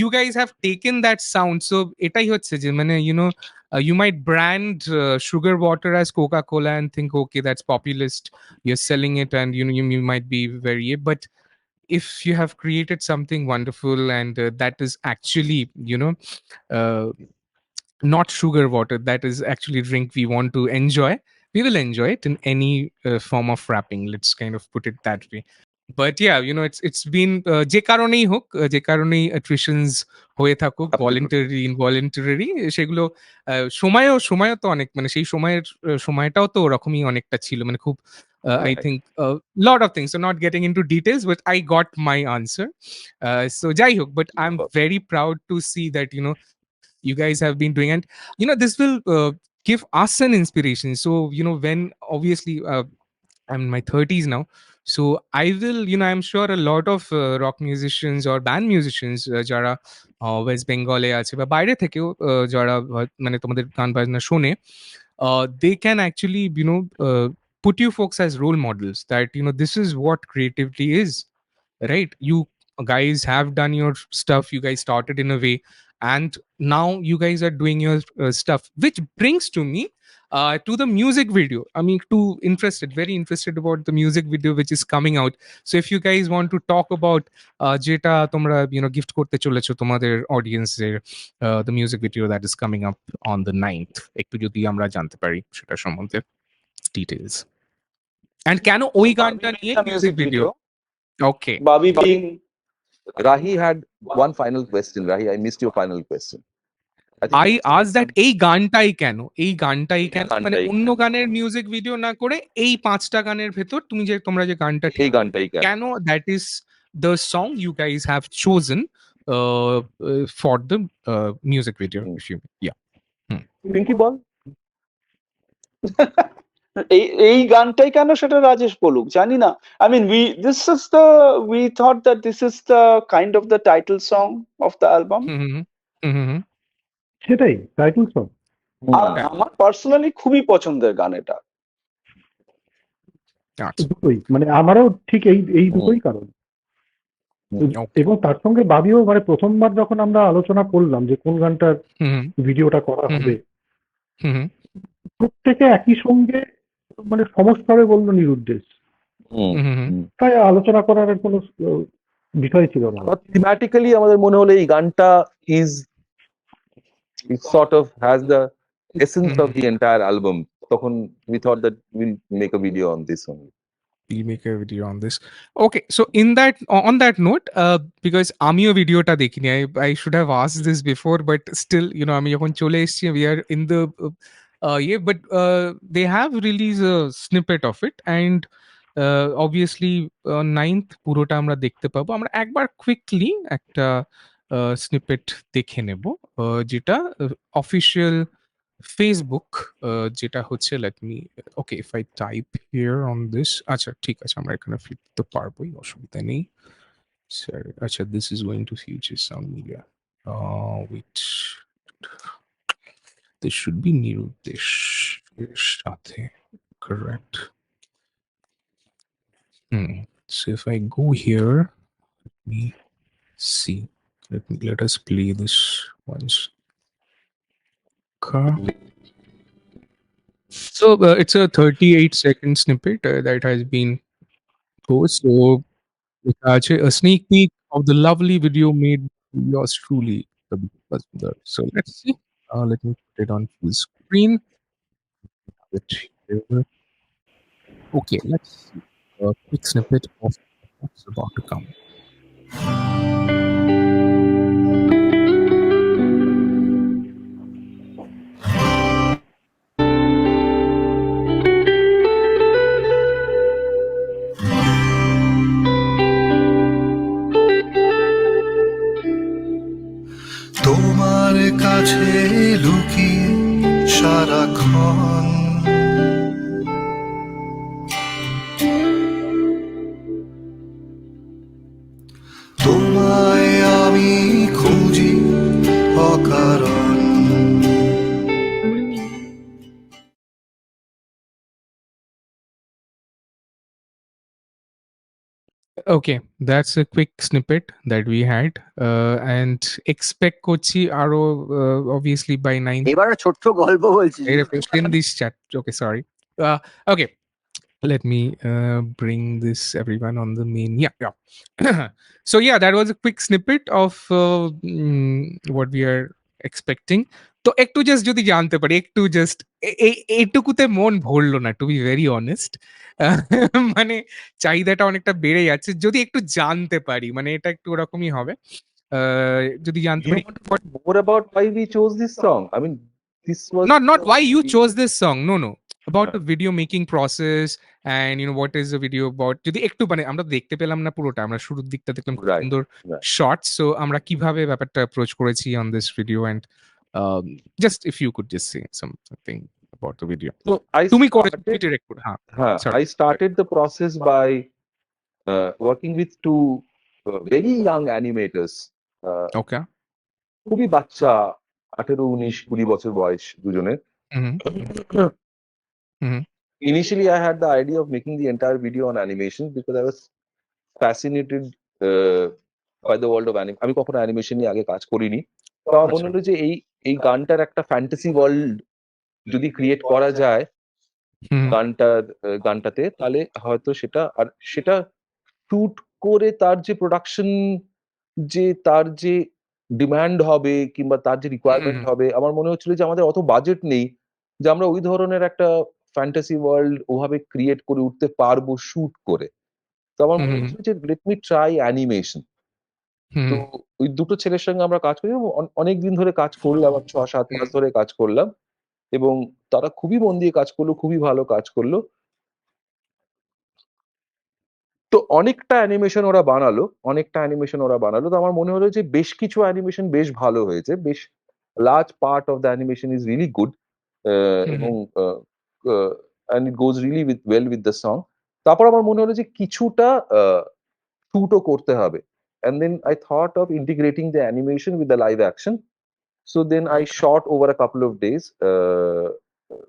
you guys have taken that sound. So etai hocche je mane you might brand sugar water as Coca-Cola and think, okay, that's populist, you're selling it, and you might be very, but if you have created something wonderful, and that is actually uh, not sugar water. That is actually a drink we want to enjoy. We will enjoy it in any form of wrapping. Let's kind of put it that way. But yeah, it's been যে কারণেই হোক, যে কারণেই attritions হয়ে থাকুক, Absolutely. Voluntary involuntary, সেগুলো সময়ও তো অনেক, মানে সেই সময়ের সময়টাও তো ওরকমই অনেকটা ছিল, মানে খুব I Right. think lot of things. So not getting into details, but I got my answer. So যাই হোক, but I'm very proud to see that you guys have been doing, and this will give us an inspiration. So when obviously I'm in my 30s now, so I will, I'm sure a lot of rock musicians or band musicians যারা West বেঙ্গলে আছে বা বাইরে থেকেও যারা মানে তোমাদের গান বাজনা শোনে, they can actually put you folks as role models, that this is what creativity is, right? You guys have done your stuff, you guys started in a way, and now you guys are doing your stuff, which brings to me to the music video. I mean, very interested about the music video which is coming out. So if you guys want to talk about যেটা তোমরা gift করতে চলেছো তোমাদের audience এর, the music video that is coming up on the 9th, একটু যদি আমরা জানতে পারি সেটা সম্বন্ধে details, and কেন ওই গানটা নিয়ে music video? Okay. Bobby being Rahi had one final question. Rahi, I missed your final question. I asked that এই গানটাই কেন, মানে গানটাই অন্য গানের মিউজিক ভিডিও না করে এই 5টা গানের ভেতর তোমরা যে গানটা এই গানটাই কেন, that is the song you guys have chosen for the music video, if you yeah. Pinki বল। এই গানটাই কেন সেটা রাজেশ বলুক, জানি না। I mean, we thought that this is the kind of the title song of the album. সেটাই title song. আমার personally খুবই পছন্দের গান এটা। দুটোই, মানে আমারও ঠিক এই দুটোই কারণ। এবং তার সঙ্গে বাবিও, মানে প্রথমবার যখন আমরা আলোচনা করলাম যে কোন গানটার ভিডিওটা করা হবে, প্রত্যেকে একই সঙ্গে মানে সমস্তভাবে বললো নিরুদ্দেশ, তাই আলোচনা করার আর কোনো বিষয় ছিল না। থিম্যাটিক্যালি আমাদের মনে হলো এই গানটা is sort of has the essence of the entire album. তখন we thought that we'll make a video on this only. We'll make a video on this. Okay, so on that note, because আমিও ভিডিওটা দেখিনি, I should have asked this before, but still, আমি যখন চলে এসেছি, we are in the but they have released a snippet of it, and obviously 9th পুরোটা আমরা দেখতে পাবো। আমরা একবার কুইকলি একটা স্নিপেট দেখে নেব, যেটা অফিসিয়াল ফেসবুক, যেটা হচ্ছে, let me, okay, if I type here on this, আচ্ছা ঠিক আছে, আমরা এখানে ফ্লিপ করতে পারবোই, অসুবিধা নেই স্যার। আচ্ছা, this is going to future sound media, which this should be Niruddesher Sathe, correct? So if I go here, let me see, let us play this once. So it's a 38-second snippet that has been posted. So a sneak peek of the lovely video made by yours truly, Mazumdar. So let's see. Let me put it on full screen. Okay, let's see a quick snippet of what's about to come. তোমার কাছে লুকিয়ে সারাক্ষণ তোমায় আমি খুঁজি অকারণ। Okay, that's a quick snippet that we had, and expect Kochi Aro obviously by 9. এবারে ছোট্ট গল্প বলছি। In this chat. Okay, sorry. Okay, let me bring this everyone on the main. Yeah. So yeah, that was a quick snippet of what we are expecting. তো একটু just যদি জানতে পারি, একটু জাস্ট এইটুকুতে মন ভরলো না, টু বি ভেরি অনেস্ট। মানে চাহিদাটা অনেকটা বেড়ে যাচ্ছে। যদি একটু জানতে পারি, মানে এটা একটু ওরকমই হবে। যদি জানতে You পারি, want to know more about why we chose this song? I mean, this was not why you chose this song, no, about হ্যাঁ, the video making process and what is the video about, যদি একটু, মানে আমরা দেখতে পেলাম না পুরোটা, আমরা শুরুর দিকটা দেখলাম, খুব right, সুন্দর right. শর্টস। সো আমরা কিভাবে ব্যাপারটা অ্যাপ্রোচ করেছি on this video, and just if you could just say something about the video. So I তুমি করে started, ডিরেক্ট করে, হ্যাঁ, I sorry. started the process by working with two very young animators. ওকে। খুবই বাচ্চা, 18, 19, 20 বছর বয়স দুজনের। হুম হুম Initially, I had the idea of making the entire video on animation because I was fascinated by the world of animation. আমি কখনো animation নিয়ে আগে কাজ করিনি। তো আমার মনে হলো যে এই গানটার একটা ফ্যান্টাসি ওয়ার্ল্ড যদি ক্রিয়েট করা যায় হুম গানটাতে, তাহলে হয়তো সেটা শুট করে তার যে প্রোডাকশন, তার যে ডিমান্ড হবে কিংবা তার যে রিকোয়ারমেন্ট হবে, আমার মনে হচ্ছিল যে আমাদের অত বাজেট নেই যে আমরা ওই ধরনের একটা ফ্যান্টাসি ওয়ার্ল্ড ওভাবে ক্রিয়েট করে উঠতে পারবো শুট করে। তো আমার মনে হচ্ছিল যে লেট মি ট্রাই অ্যানিমেশন। তো ওই দুটো ছেলের সঙ্গে আমরা কাজ করি এবং অনেকদিন ধরে কাজ করলাম, 6-7 মাস ধরে কাজ করলাম এবং তারা খুবই মন দিয়ে কাজ করলো, খুবই ভালো কাজ করলো। তো অনেকটা অ্যানিমেশন ওরা বানালো। তো আমার মনে হলো যে বেশ কিছু অ্যানিমেশন বেশ ভালো হয়েছে, বেশ large part of the animation is really good এবং and it goes really well with the song. তারপর আমার মনে হলো যে কিছুটা শুটও করতে হবে, and then I thought of integrating the animation with the live action. So then I shot over a couple of days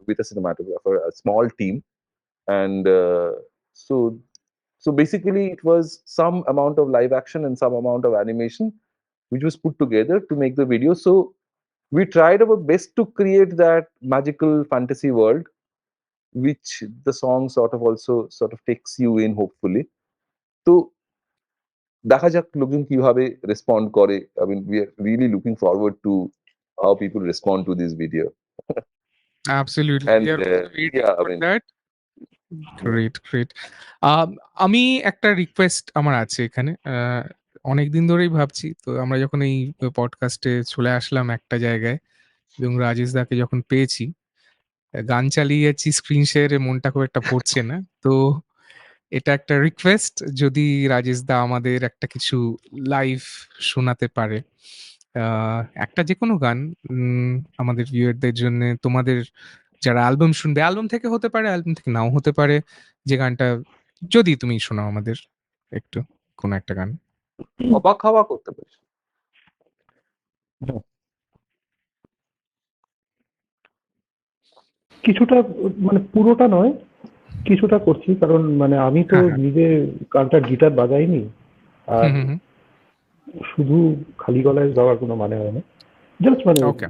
with a cinematographer, a small team, and so basically it was some amount of live action and some amount of animation which was put together to make the video. So we tried our best to create that magical fantasy world which the song sort of takes you in, hopefully. তো দেখা যাক লোকজন কিভাবে respond করে। I mean, we are really looking forward to how people respond to this video. Absolutely, And we are also waiting yeah, I for mean, that. Great. আমি একটা request আমার আছে এখানে। অনেকদিন ধরেই ভাবছি, তো আমরা যখন এই পডকাস্টে চলে আসলাম একটা জায়গায় এবং রাজেশ দাকে যখন পেয়েছি, গান চালিয়ে যাচ্ছি, স্ক্রিন শেয়ারে মনটা খুব একটা ভরছে না। তো এটা একটা রিকোয়েস্ট, যদি রাজেশ দা আমাদের একটা কিছু লাইভ শোনাতে পারে, একটা যেকোনো গান, আমাদের ভিউয়ারদের জন্য, তোমাদের যারা অ্যালবাম শুনবে, অ্যালবাম থেকে হতে পারে, অ্যালবাম থেকে নাও হতে পারে, যে গানটা যদি তুমি শোনাও আমাদের একটু, কোনো একটা গান। অবাক হওয়া করতে পারিস। কিছুটা, মানে পুরোটা নয়, কিছুটা করছি, কারণ মানে আমি তো হ্যাঁ। নিজে গানটার গিটার বাজাইনি, আর হুম। শুধু খালি গলায় গাওয়ার কোনো মানে হয় না, জাস্ট মানে ওকে।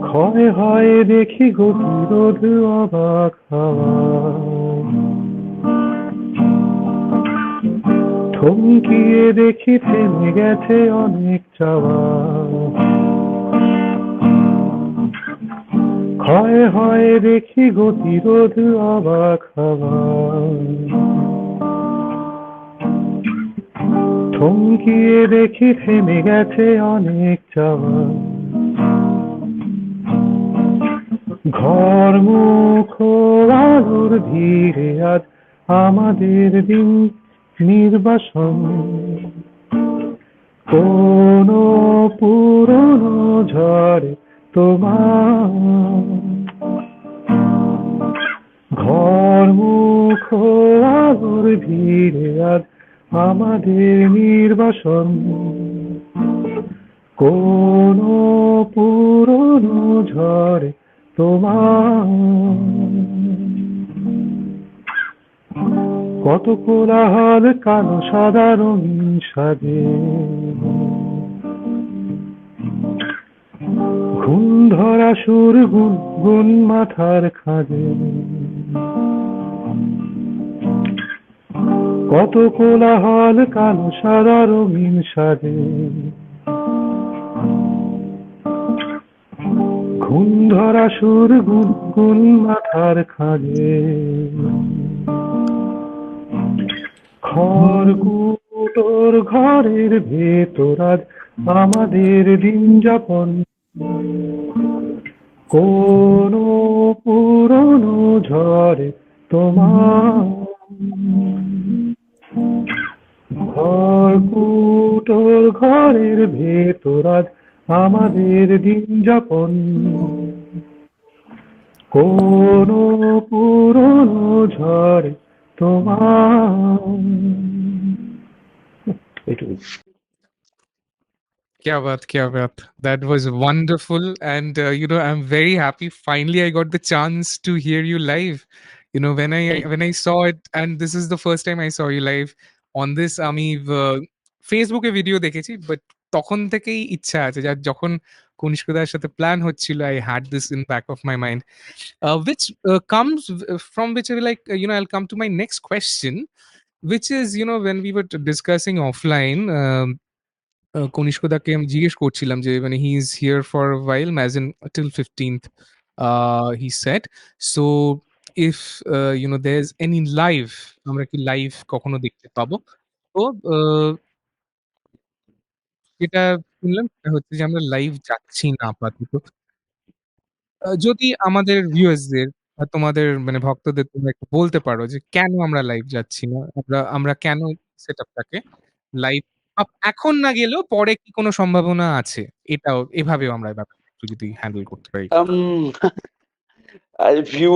ক্ষয় হয় দেখি গতিরোধ অবাক হাওয়া, থমকিয়ে দেখি থেমে গেছে অনেক চাওয়া, ক্ষয় হয় দেখি গতিরোধ অবাক হাওয়া, থমকিয়ে দেখি থেমে গেছে অনেক চাওয়া, ঘর মুখ আলোর ভিড়ে আজ আমাদের দিন নির্বাসন, কোন পুরনো ঝড়ে তোমার, ঘর মুখ আলোর ভিড়ে আজ আমাদের নির্বাসন, কোন পুরনো ঝড়ে তোমার, কত কোলাহল কালো সাদা রঙিন সাজে, ঘুম ধরা সুর গুনগুন মাথার খাজে, কত কোলাহল কালো সাদা রঙিন সাজে, ঘুম ধরা সুর গুনগুন মাথার খাজে, খড়কুটোর ঘরের ভেতর আজ আমাদের দিন যাপন, কোন পুরনো ঝড়ে তোমার, খড়কুটোর ঘরের ভেতর আজ আমাদের দিন যাপন, কোন পুরনো ঝড়ে তোমার। এইটুকু। Kya baat, kya baat. That was wonderful. And, I'm very happy. Finally, I got the chance to hear you live. When I saw it, and this is the first time I saw you live on this, আমি ফেসবুকে video দেখেছি, but তখন থেকেই ইচ্ছা আছে যার যখন কনিষ্কদার সাথে প্ল্যান হচ্ছিল, I had this in back of my mind, which comes from which I like, I'll come to my next question, which is, when we were discussing offline, কনিষ্কদাকে আমি জিজ্ঞেস করছিলাম যে মানে he is here for while as in till 15th, he said, so if there is any live, আমরা কি live কখনো দেখতে পাবো? তো যেটা শুনলাম সেটা হচ্ছে যে আমরা লাইভ যাচ্ছি না আপাতত। যদি আমাদের ভিউয়ার্সদের বা তোমাদের মানে ভক্তদের তোমরা একটু বলতে পারো যে কেন আমরা লাইভ যাচ্ছি না? আমরা কেন সেটআপটাকে লাইভ এখন না গেলেও পরে কি কোনো সম্ভাবনা আছে? এটাও এভাবেও আমরা ব্যাপারটা একটু যদি হ্যান্ডেল করতে পারি। ভিউ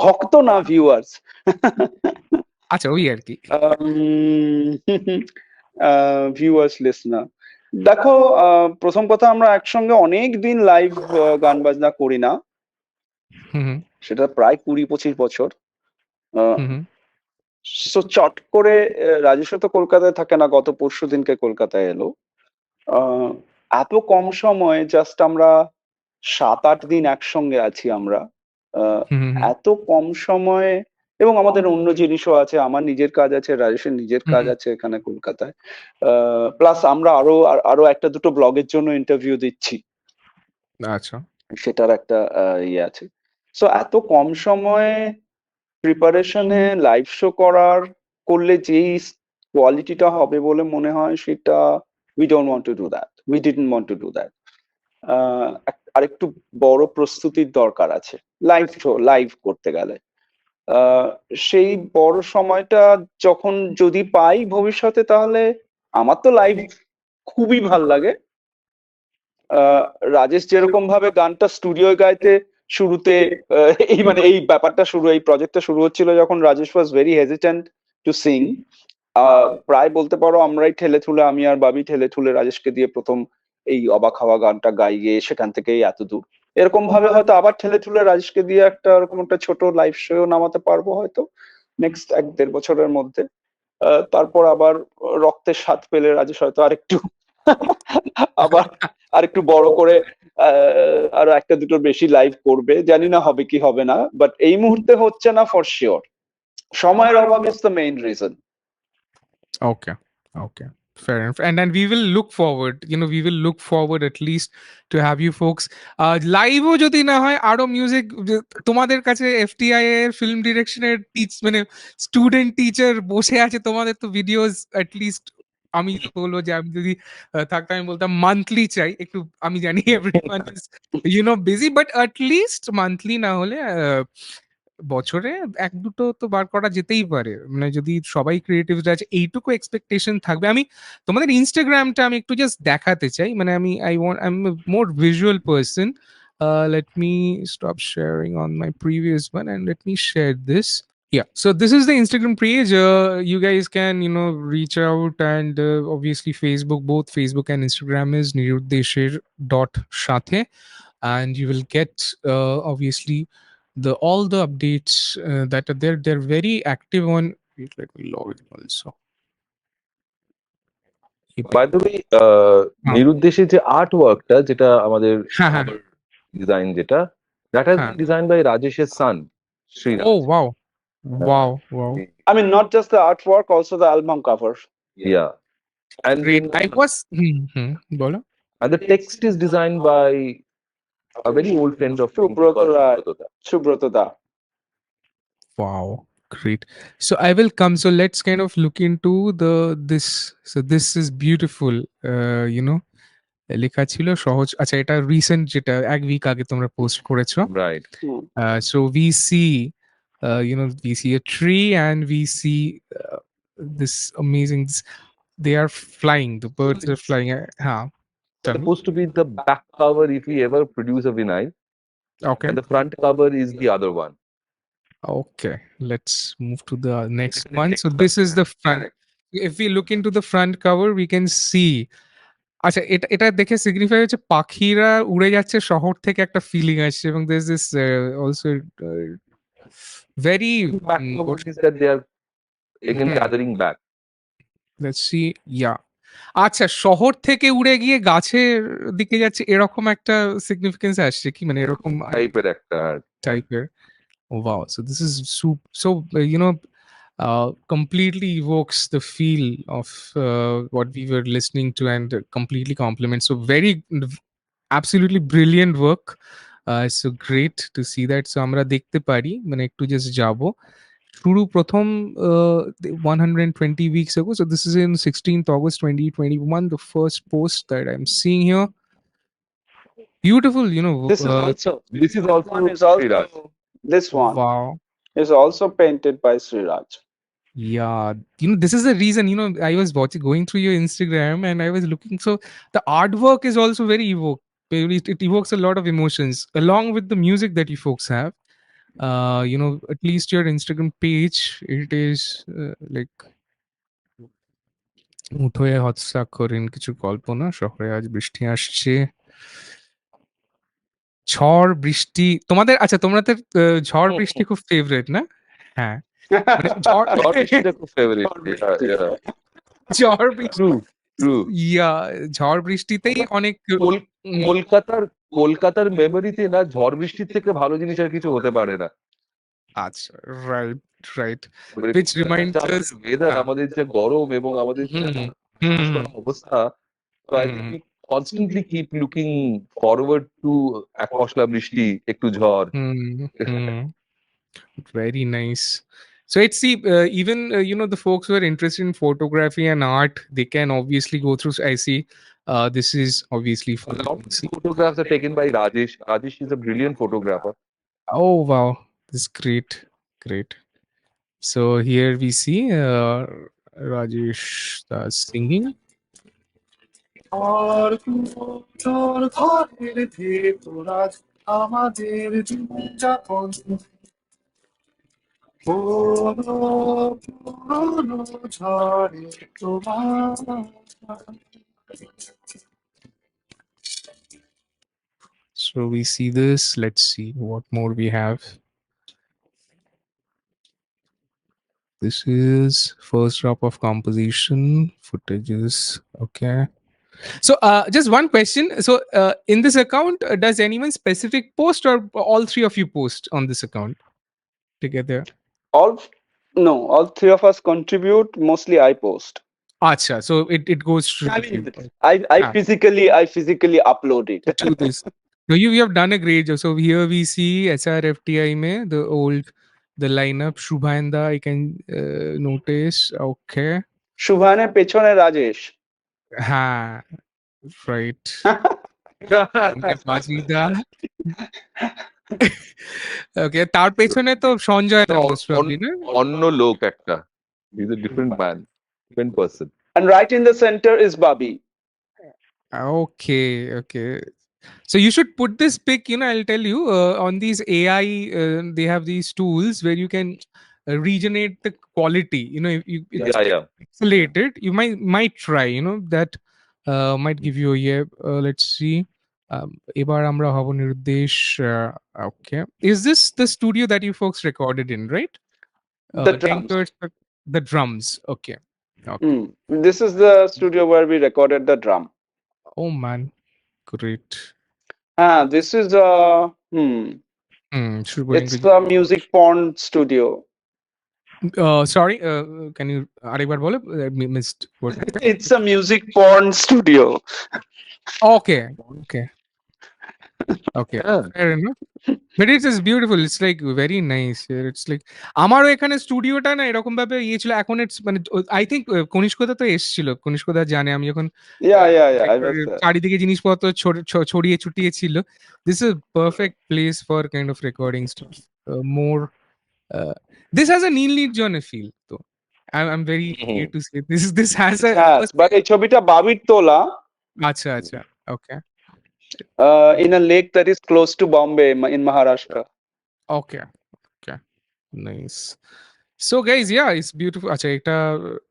ভক্ত না ভিউয়ার্স? আচ্ছা, ওই আরকি। ভিউয়ার্স লিসনার, দেখো, প্রথম কথা আমরা একসঙ্গে অনেক দিন লাইভ গান বাজনা করি না, হুম, হুম, সেটা প্রায় 20-25 বছর। হুম, হুম, সো চট করে রাজেশ তো কলকাতায় থাকে না, গত পরশু দিনকে কলকাতায় এলো। এত কম সময়ে জাস্ট আমরা 7-8 দিন একসঙ্গে আছি আমরা। হুম, হুম, হুম, এত কম সময়ে, এবং আমাদের অন্য জিনিসও আছে, আমার নিজের কাজ আছে, রাজেশের নিজের কাজ আছে এখানে কলকাতায়, প্লাস আমরা আরো একটা দুটো ব্লগের জন্য ইন্টারভিউ দিচ্ছি, আচ্ছা। সেটার একটা ইয়ে আছে। সো এত কম সময়ে প্রিপারেশনে লাইভ শো করলে যেই কোয়ালিটিটা হবে বলে মনে হয়, সেটা we don't want to do that, we didn't want to do that. আরেকটু বড় প্রস্তুতির দরকার আছে লাইভ করতে গেলে। সেই বড় সময়টা যখন যদি পাই ভবিষ্যতে, তাহলে আমার তো লাইভ খুবই ভাল লাগে। রাজেশ যেরকম ভাবে গানটা স্টুডিওয় গাইতে শুরুতে, এই ব্যাপারটা এই প্রজেক্টটা শুরু হচ্ছিল যখন Rajesh was very hesitant to sing. প্রায় বলতে পারো আমরাই আমি আর বাবি ঠেলে রাজেশকে দিয়ে প্রথম এই অবাক হওয়া গানটা গাইয়ে সেখান থেকেই এত দূর। এরকম ভাবে হয়তো আবার ঠেলে রাজেশকে দিয়ে এরকম একটা ছোট লাইভ শো নামাতে পারবো হয়তো নেক্সট 1-1.5 বছরের মধ্যে। তারপর আবার রক্তের স্বাদ পেলে রাজেশ হয়তো আরেকটু আবার আরেকটু বড় করে আরো একটা দুটো বেশি লাইভ করবে, জানি না হবে কি হবে না, বাট এই মুহূর্তে হচ্ছে না ফর শিওর। সময়ের অভাব is the main reason. Okay. Okay. Fair enough. And we will look forward, we will look forward at least to have you folks. Live ও যদি না হয় আরো মিউজিক তোমাদের কাছে FTI এর ফিল্ম ডিরেকশনের মানে স্টুডেন্ট টিচার বসে আছে, তোমাদের তো ভিডিওস at least আমি তো বলবো যে আমি যদি থাকতাম আমি বলতাম মান্থলি চাই একটু। আমি জানি everyone is busy, but at least monthly না হলে বছরে 1-2 তো বার করা যেতেই পারে। মানে যদি সবাই ক্রিয়েটিভরা আছে, এইটুকু এক্সপেকটেশন থাকবে। আমি তোমাদের ইনস্টাগ্রামটা আমি একটু জাস্ট দেখাতে চাই, মানে আমি I am more visual person. Let me stop sharing on my previous one and let me share this. Yeah, so this is the Instagram page. You guys can reach out, and obviously Facebook, both Facebook and Instagram is Niruddesher.Sathe, and you will get obviously all the updates that are there. They're very active on. Wait, let me log in also. By the way, নিরুদ্দেশের যে art ওয়ার্কটা, যেটা আমাদের হ্যাঁ, design, যেটা that has হ্যাঁ। Design by রাজেশের son Shriraj. Oh wow. Wow, wow. I mean, not just the artwork, also the album cover. Yeah. And Great. then, I was. Bolo. and the text is designed by a very old friend of mine Subrata called Rai. Subrata. Subrata Da. Wow, great. So I will come. So let's kind of look into this. So this is beautiful. লেখা ছিল সহজ, আচ্ছা এটা recent, যেটা এক week আগে তোমরা post করেছো। Right. Hmm. So we see, we see a tree and we see this amazing. They are flying. The birds are flying. Huh. Tell me. Supposed to be the back cover if we ever produce a vinyl, Okay. and the front cover is the other one. Okay. Let's move to the next one. So this is the front. If we look into the front cover, we can see. আচ্ছা, এটা এটা দেখে signify হচ্ছে পাখিরা উড়ে যাচ্ছে শহর থেকে, একটা ফিলিং আসছে, এবং there's this also very Back cover is that they are again Hmm. gathering back. let's see, yeah. আচ্ছা, শহর থেকে উড়ে গিয়ে গাছের দিকে যাচ্ছে, এরকম একটা সিগনিফিকেন্স আসছে কি, মানে এরকম Type একটা টাইপের। Wow, so this is so completely evokes the feel of what we were listening to, and completely complements. So very absolutely brilliant work. So great to see that. So আমরা দেখতে পারি, মানে একটু জাস্ট যাবো শুরু প্রথম 120 weeks ago. So this is in 16th August 2021, the first post that I'm seeing here. Beautiful, This is also one is Sriraj. also this one wow. is also painted by Sriraj. Yeah, this is the reason, I was going through your Instagram and I was looking. So the artwork is also very it evokes a lot of emotions along with the music that you folks have. At least your Instagram page, it is like উঠোয়ে হস্তাক্ষরিন কিছু কল্পনা, শহরে আজ বৃষ্টি আসছে, ঝড় বৃষ্টি তোমাদের। আচ্ছা, তোমাদের ঝড় বৃষ্টি খুব ফেভারিট না? হ্যাঁ, মানে ঝড় Not বৃষ্টিটা খুব favorite. Yeah. ঝড় বৃষ্টি, True. ইয়া, ঝড় বৃষ্টিতেই অনেক কলকাতার মেমোরিতে না ঝড় বৃষ্টির থেকে ভালো জিনিস আর কিছু হতে পারে না। আচ্ছা, right which reminds us weather, আমাদের যে গরম এবং আমাদের যে অবস্থা, so I think we constantly keep looking forward to এক পশলা বৃষ্টি, একটু ঝড়। Very nice. So it's see, even the folks who are interested in photography and art, they can obviously go through. I see, this is obviously A lot of photographs are taken by Rajesh. Rajesh is a brilliant photographer. Oh wow, this is great. So here we see Rajesh singing. আমাদের জীবনযাপন পুরনো ঝড়ে তোমার So we see this. Let's see what more we have. This is first drop of composition footages. Okay. So just one question. So in this account, does anyone specific post, or all three of you post on this account together? All three of us contribute. Mostly I post. Acha, so it goes through. I physically upload it to this. So you have done a great job. So here we see SRFTI mein the lineup. Shubhanda, I can notice. Okay. Shubhane pechone Rajesh. Ha, right. Mazumdar. Okay, তার পেছনে তো সঞ্জয় দা most probably, না? অন্য লোক একটা, he's a different man, different person. And right in the center is Bobby. Okay. So you should put this pic, I'll tell you, on these AI, they have these tools where you can regenerate the quality. If it's Yeah. pixelated, you might try, that might give you let's see. এবার আমরা হব নিরুদ্দেশ. Okay. Is this the studio that you folks recorded in, right? The drums. The drums. Okay. This is the studio where we recorded the drum. Oh man, great. This is it's Shubham, the music porn studio. Sorry, can you আরেকবার বলো? Missed what? It's a music porn studio. Okay, okay, okay. হ্যাঁ Fair enough. But it is beautiful. It's like very nice here. It's like আমারও এখানে স্টুডিওটা না এরকম ভাবে ইয়ে ছিল। এখন it's মানে আই থিংক কনিষ্কদা তো এসেছিল। কনিষ্কদা জানে আমি যখন Yeah. I was there. চারিদিকে জিনিসপত্র ছড়িয়ে ছুটিয়ে ছিল। This is a perfect place for kind of recording stuff. More this has a Neil Nirjane feel though. I'm very happy to say this has a Yes, but এই ছবিটা বাবির তোলা আচ্ছা আচ্ছা okay in a lake that is close to Bombay in Maharashtra. okay okay nice so guys yeah it's beautiful আচ্ছা এটা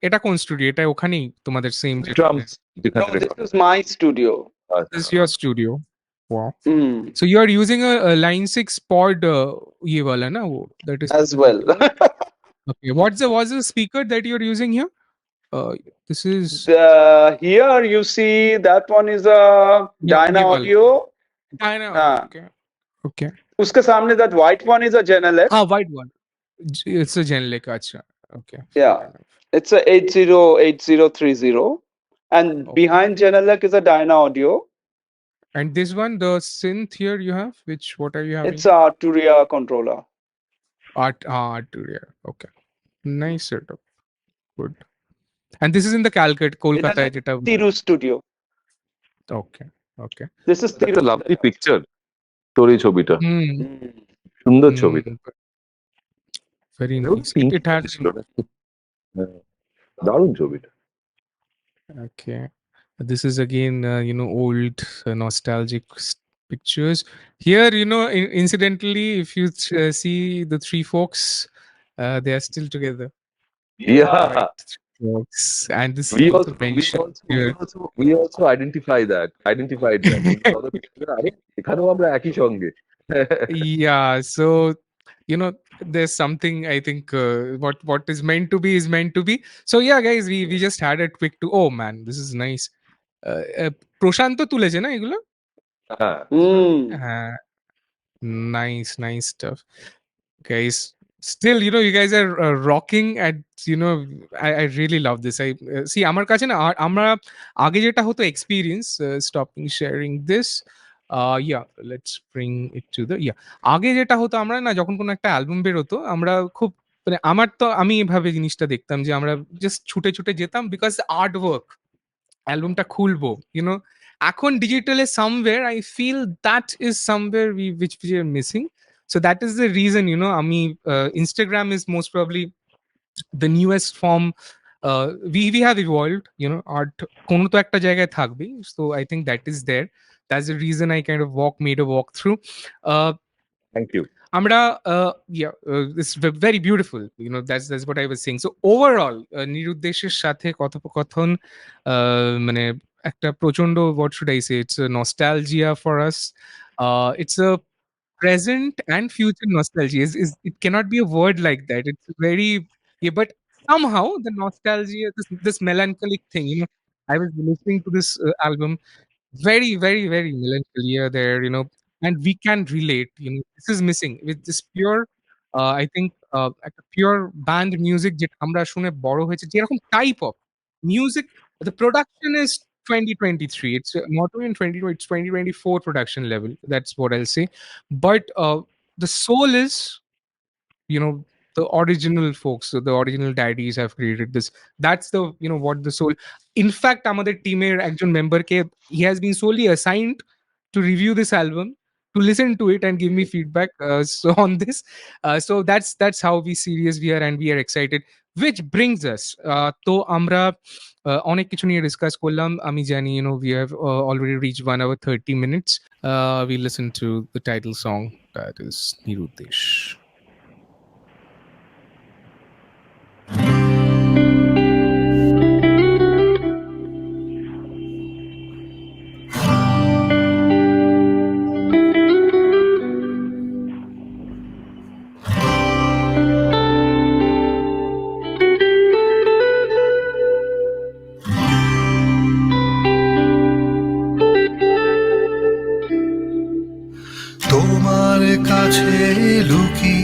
এটা কোন স্টুডিও এটা ওখানেই তোমাদের সেম ড্রামস যেখানে No, this is my studio. this is your studio wow Hmm. so you are using a line 6 pod ये वाला ना वो that is As well. okay what's the speaker that you're using here this is Here you see that one is a Yeah, Dyna ये वाला। Audio. Dyna हाँ। okay okay उसके सामने that white one is a Genelec. ah white one it's a Genelec acha okay Yeah. It's a 808030. And Okay. behind Genelec is a Dyna Audio. and this one the synth here you have which what are you having It's a Arturia controller. Arturia okay nice setup good and this is in the Calcutta Kolkata jeta Tiru studio. okay okay This is একটা Tiru. Lovely picture তোর এই ছবিটা Hmm. Hmm. সুন্দর ছবিটা very দেখো, nice pink it had ছিল না? হ্যাঁ, দারুণ ছবিটা okay this is again old nostalgic pictures here incidentally if you see the three folks they are still together Yeah. right folks and this We is also, we mentioned also, here. we also identified that. এখানেও আমরা একই সঙ্গে Yeah so there's something I think what is meant to be is meant to be so yeah guys we just had a quick to oh man this is nice প্রশান্ত তুলেছে না এগুলো হ্যাঁ Hmm. nice stuff guys still you guys are rocking at I really love this I see আমার কাছে না আমরা আগে যেটা হতো experience stopping sharing this yeah let's bring it to the yeah আগে যেটা হতো আমরা না যখন কোনো একটা অ্যালবাম বের হতো আমরা খুব মানে আমি এভাবে জিনিসটা দেখতাম যে আমরা জাস্ট ছুটে ছুটে যেতাম বিকজ আর্ট ওয়ার্ক অ্যালবামটা খুলবো এখন ডিজিটালে somewhere I feel that is somewhere which we are missing so that is the reason আমি Instagram is most probably the newest form we have evolved art কোনো তো একটা জায়গায় থাকবে so I think that is there that's the reason I kind of made a walk through thank you আমরা yeah it's very beautiful that's what I was saying so overall নিরুদ্দেশের সাথে কথোপকথন মানে একটা প্রচন্ড what should I say it's a nostalgia for us it's a present and future nostalgia is it cannot be a word like that it's very yeah but somehow the nostalgia this melancholic thing I was listening to this album very very very melancholia there and we can relate this is missing with this pure I think একটা pure band music যেটা আমরা শুনে বড় হয়েছে যেরকম type of music the production is 2023 it's not only in 2020 it's 2024 production level that's what I'll say but the soul is the original folks the original daddies have created this that's the what the soul in fact আমাদের টিমের একজন মেম্বারকে he has been solely assigned to review this album to listen to it and give me feedback so on this so that's how we serious we are and we are excited which brings us তো আমরা অনেক কিছু নিয়ে discuss করলাম আমি জানি we have already reached 1 hour 30 minutes we listen to the title song that is Niruddesh তোমার কাছে লুকিয়ে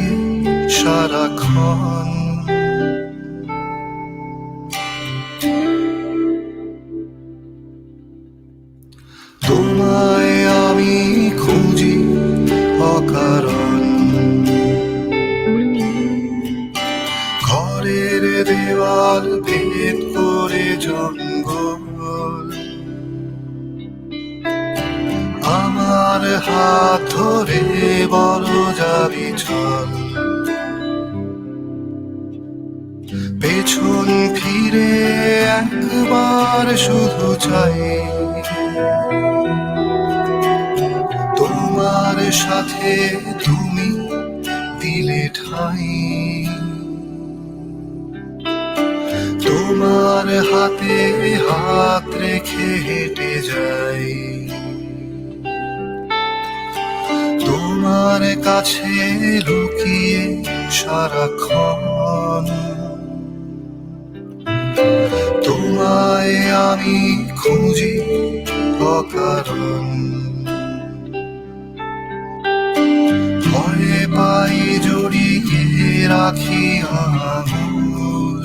পাহাড় ভেদ করে জঙ্গল, আমার হাত ধরে বলো যাবি চল, পেছন ফিরে একবার শুধু চাই তোমার সাথে তুমি দিলে ঠাই, তোমার হাতে হাত রেখে হেঁটে যাই, তোমার কাছে লুকিয়ে সারাক্ষণ, তোমায় আমি খুঁজি অকারণ, ভয়ে পাই জড়িয়ে রাখি আঙুল,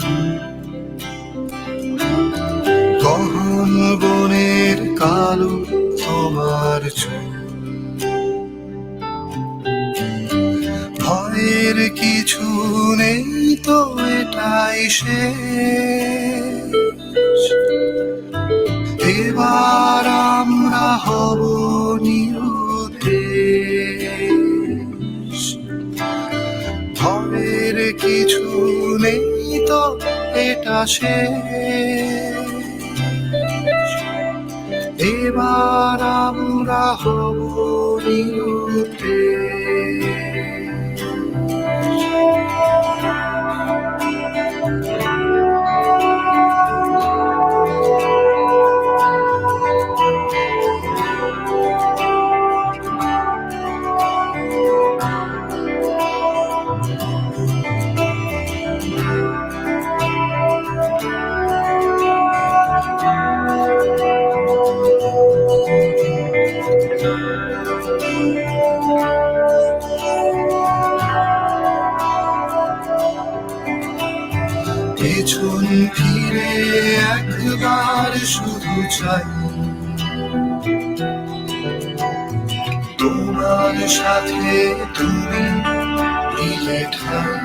গহন বনের কালো তোমার চুল, ভয়ের কিছু নেই তো এটাই শেষ, এবার আমরা হব নিরুদ্দেশ, ভয়ের কিছু নেই তো এটা শেষ, এবার আমরা হব নিরুদ্দেশ। পেছন ফিরে একবার শুধু চাই তোমার সাথে তুমি দিলে ঠাই,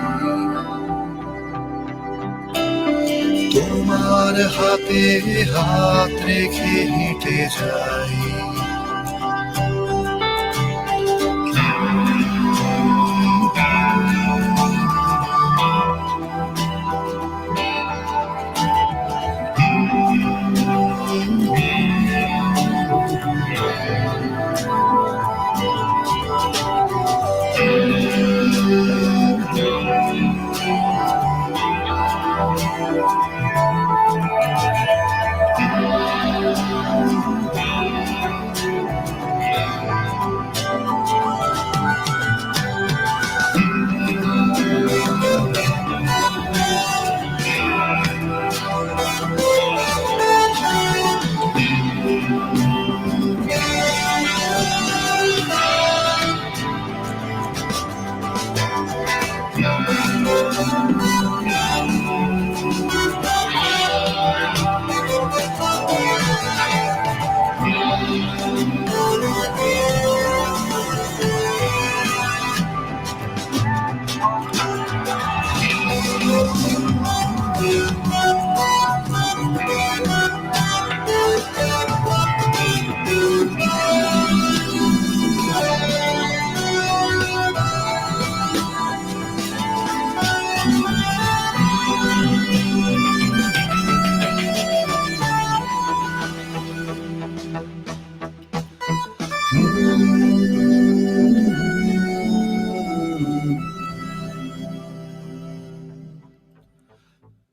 তোমার হাতে হাত রেখে হেঁটে যাই,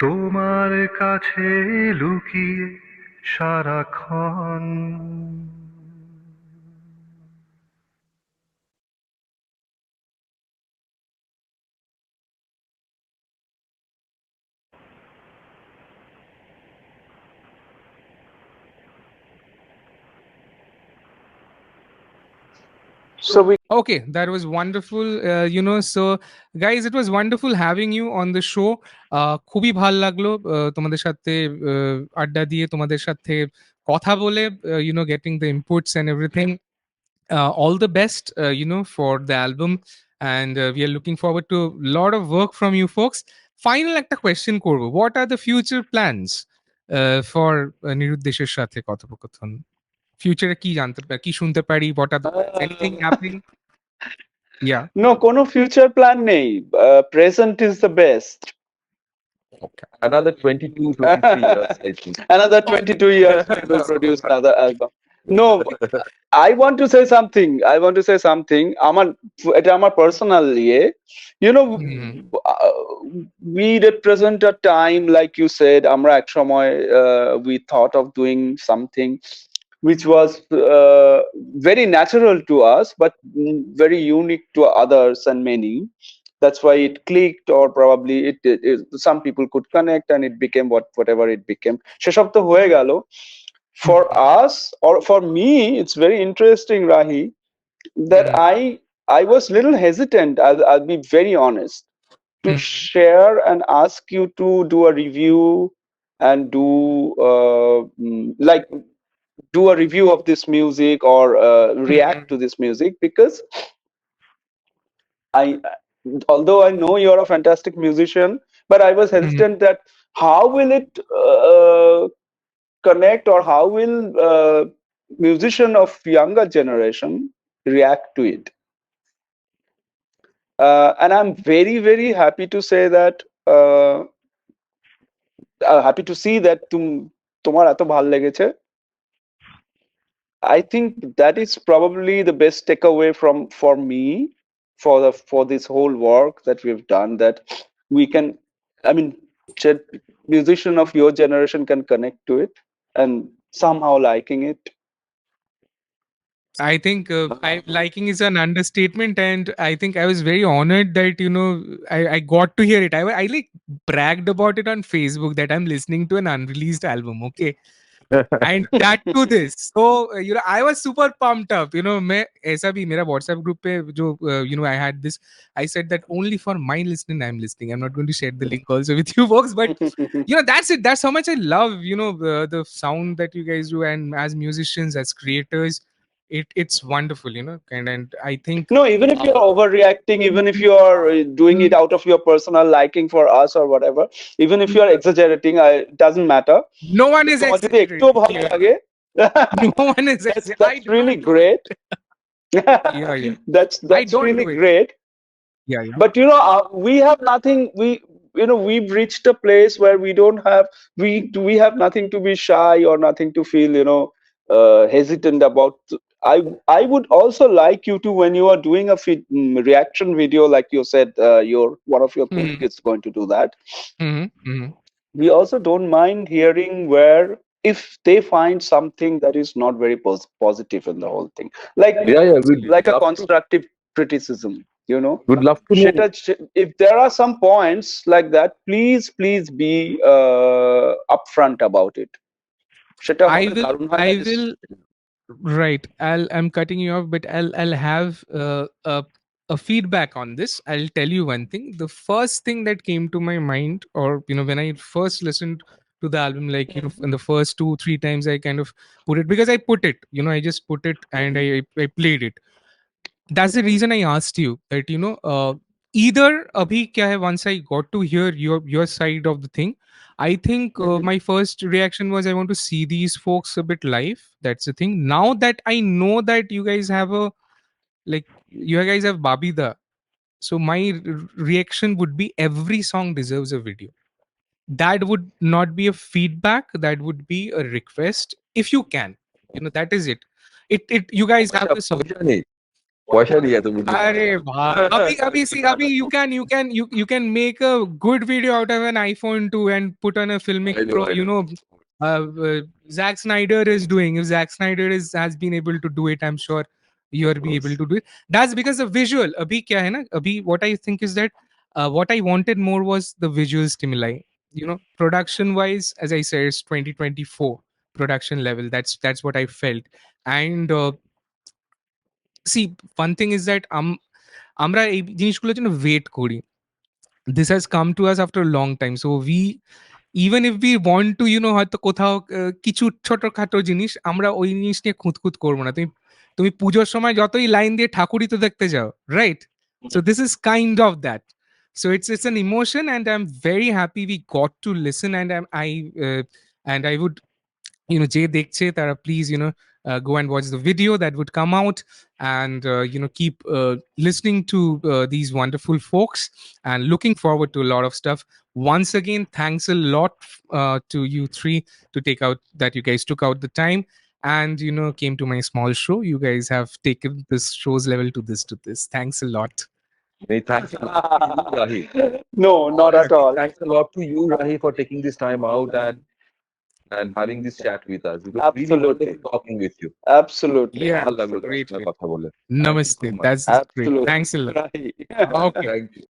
তোমার কাছে লুকিয়ে সারাক্ষণ। So we Okay, that was wonderful. So guys, it was wonderful having you on the show. খুবই ভাল লাগলো তোমাদের সাথে আড্ডা দিয়ে, তোমাদের সাথে কথা বলে, getting the inputs and everything. All the best, for the album, and we are looking forward to a lot of work from you folks. Final একটা কোয়েশ্চেন করব, what are the future plans for নিরুদ্দেশের সাথে কথোপকথন? ফিউচারে কি কি শুনতে পারি? What are the anything happening? Yeah, No, কোনো ফিউচার প্ল্যান নেই, present is the best. Another 22, 23 years, I think. Another 22 years we will produce another album. No, I want to say something. আমার এটা আমার পার্সোনাল ইয়ে, you know, we represent a time, like you said, আমরা এক সময় we thought of doing something which was very natural to us but very unique to others and many. That's why it clicked, or probably some people could connect and it became whatever it became. সেসব তো হয়ে গেল. For us, or for me, it's very interesting, Rahi, that I was little hesitant. I'll be very honest to share and ask you to do a review and do a review of this music or react to this music, because although I know you're a fantastic musician, but I was hesitant that how will it connect, or how will musician of younger generation react to it. And I'm very, very happy to say that happy to see that তোমার এত ভাল লেগেছে. I think that is probably the best takeaway for me for this whole work that we've done, that we can, I mean, musician of your generation can connect to it and somehow liking it. I think liking is an understatement, and I think I was very honored that I got to hear it. I like bragged about it on Facebook that I'm listening to an unreleased album. Okay. And that to this, so I was super pumped up. मैं ऐसा भी मेरा WhatsApp group पे जो I had this, I said that only for my listening I'm listening. I'm not going to share the link also with you folks, but that's it. That's how much I love the sound that you guys do, and as musicians, as creators, it's wonderful, and I think No, even if you're overreacting, even if you are doing it out of your personal liking for us or whatever, even if you are exaggerating, it doesn't matter. no one is তোমার যদি একটু ভালো লাগে, no one is that's really great. yeah. That's really great. Yeah. But we have nothing. We've reached a place where we have nothing to be shy or nothing to feel hesitant about. I would also like you to, when you are doing a reaction video, like you said, one of your colleagues is going to do that. We also don't mind hearing where, if they find something that is not very positive in the whole thing, like like a constructive criticism, Would love to know. If there are some points like that, please be upfront about it. I will. Right. I'm cutting you off, but I'll have a feedback on this. I'll tell you one thing. The first thing that came to my mind, or when I first listened to the album, like in the first 2-3 times, I kind of put it, because I put it, I just put it and I played it. That's the reason I asked you that either abhi kya hai, once I got to hear your side of the thing, I think my first reaction was, I want to see these folks a bit live. That's the thing. Now that I know that you guys have you guys have Babida, so my reaction would be, every song deserves a video. That would not be a feedback, that would be a request, if you can. That is it. You guys have this. You can make a good video out of an iPhone 2 and put on a Filmic Pro. Zack Snyder is doing. If Zack Snyder has been able to do it, I'm sure you'll be able to do it. That's because of visual. What I think is that what I wanted more was the visual stimuli. Production wise, as I said, it's 2024 production level. That's what I felt. And see, one thing is that আমরা এই জিনিসগুলোর জন্য wait করি. This has come to us after a long time, so we, even if we want to হয়তো কোথাও কিছু ছোটখাটো জিনিস, আমরা ওই জিনিস নিয়ে খুঁতখুত করবো না. তুমি পুজোর সময় যতই লাইন দিয়ে ঠাকুরই তো দেখতে যাও, right? So this is kind of that. So it's an emotion, and I'm very happy we got to listen. And I would, Jay Dekche Tara, please, go and watch the video that would come out, and keep listening to these wonderful folks, and looking forward to a lot of stuff. Once again, thanks a lot to you three to take out that you guys took out the time, and came to my small show. You guys have taken this show's level to this. Thanks a lot. Many thanks a lot to you, Rahi. No, not at all. Thanks a lot to you, Rahi, for taking this time out and having this chat with us. It was really Absolutely. wonderful talking with you. Absolutely. Yeah, ভালো লাগলো great. তোমার কথা বলে। Namaste. much. That's great. Absolutely. Thanks a lot. Right. Okay. Thank you.